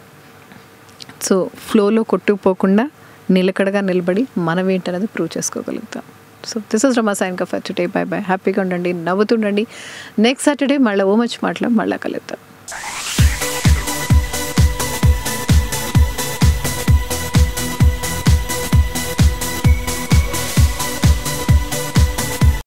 సో ఫ్లోలో కొట్టుకుపోకుండా నిలకడగా నిలబడి మనం ఏంటనేది ప్రూవ్ చేసుకోగలుగుతాం. So this is Rama sign for today. Bye bye. హ్యాపీగా ఉండండి, నవ్వుతుండండి. నెక్స్ట్ సాటర్డే మళ్ళీ ఓ మచ్ మాటలో మళ్ళీ కలుద్దాం.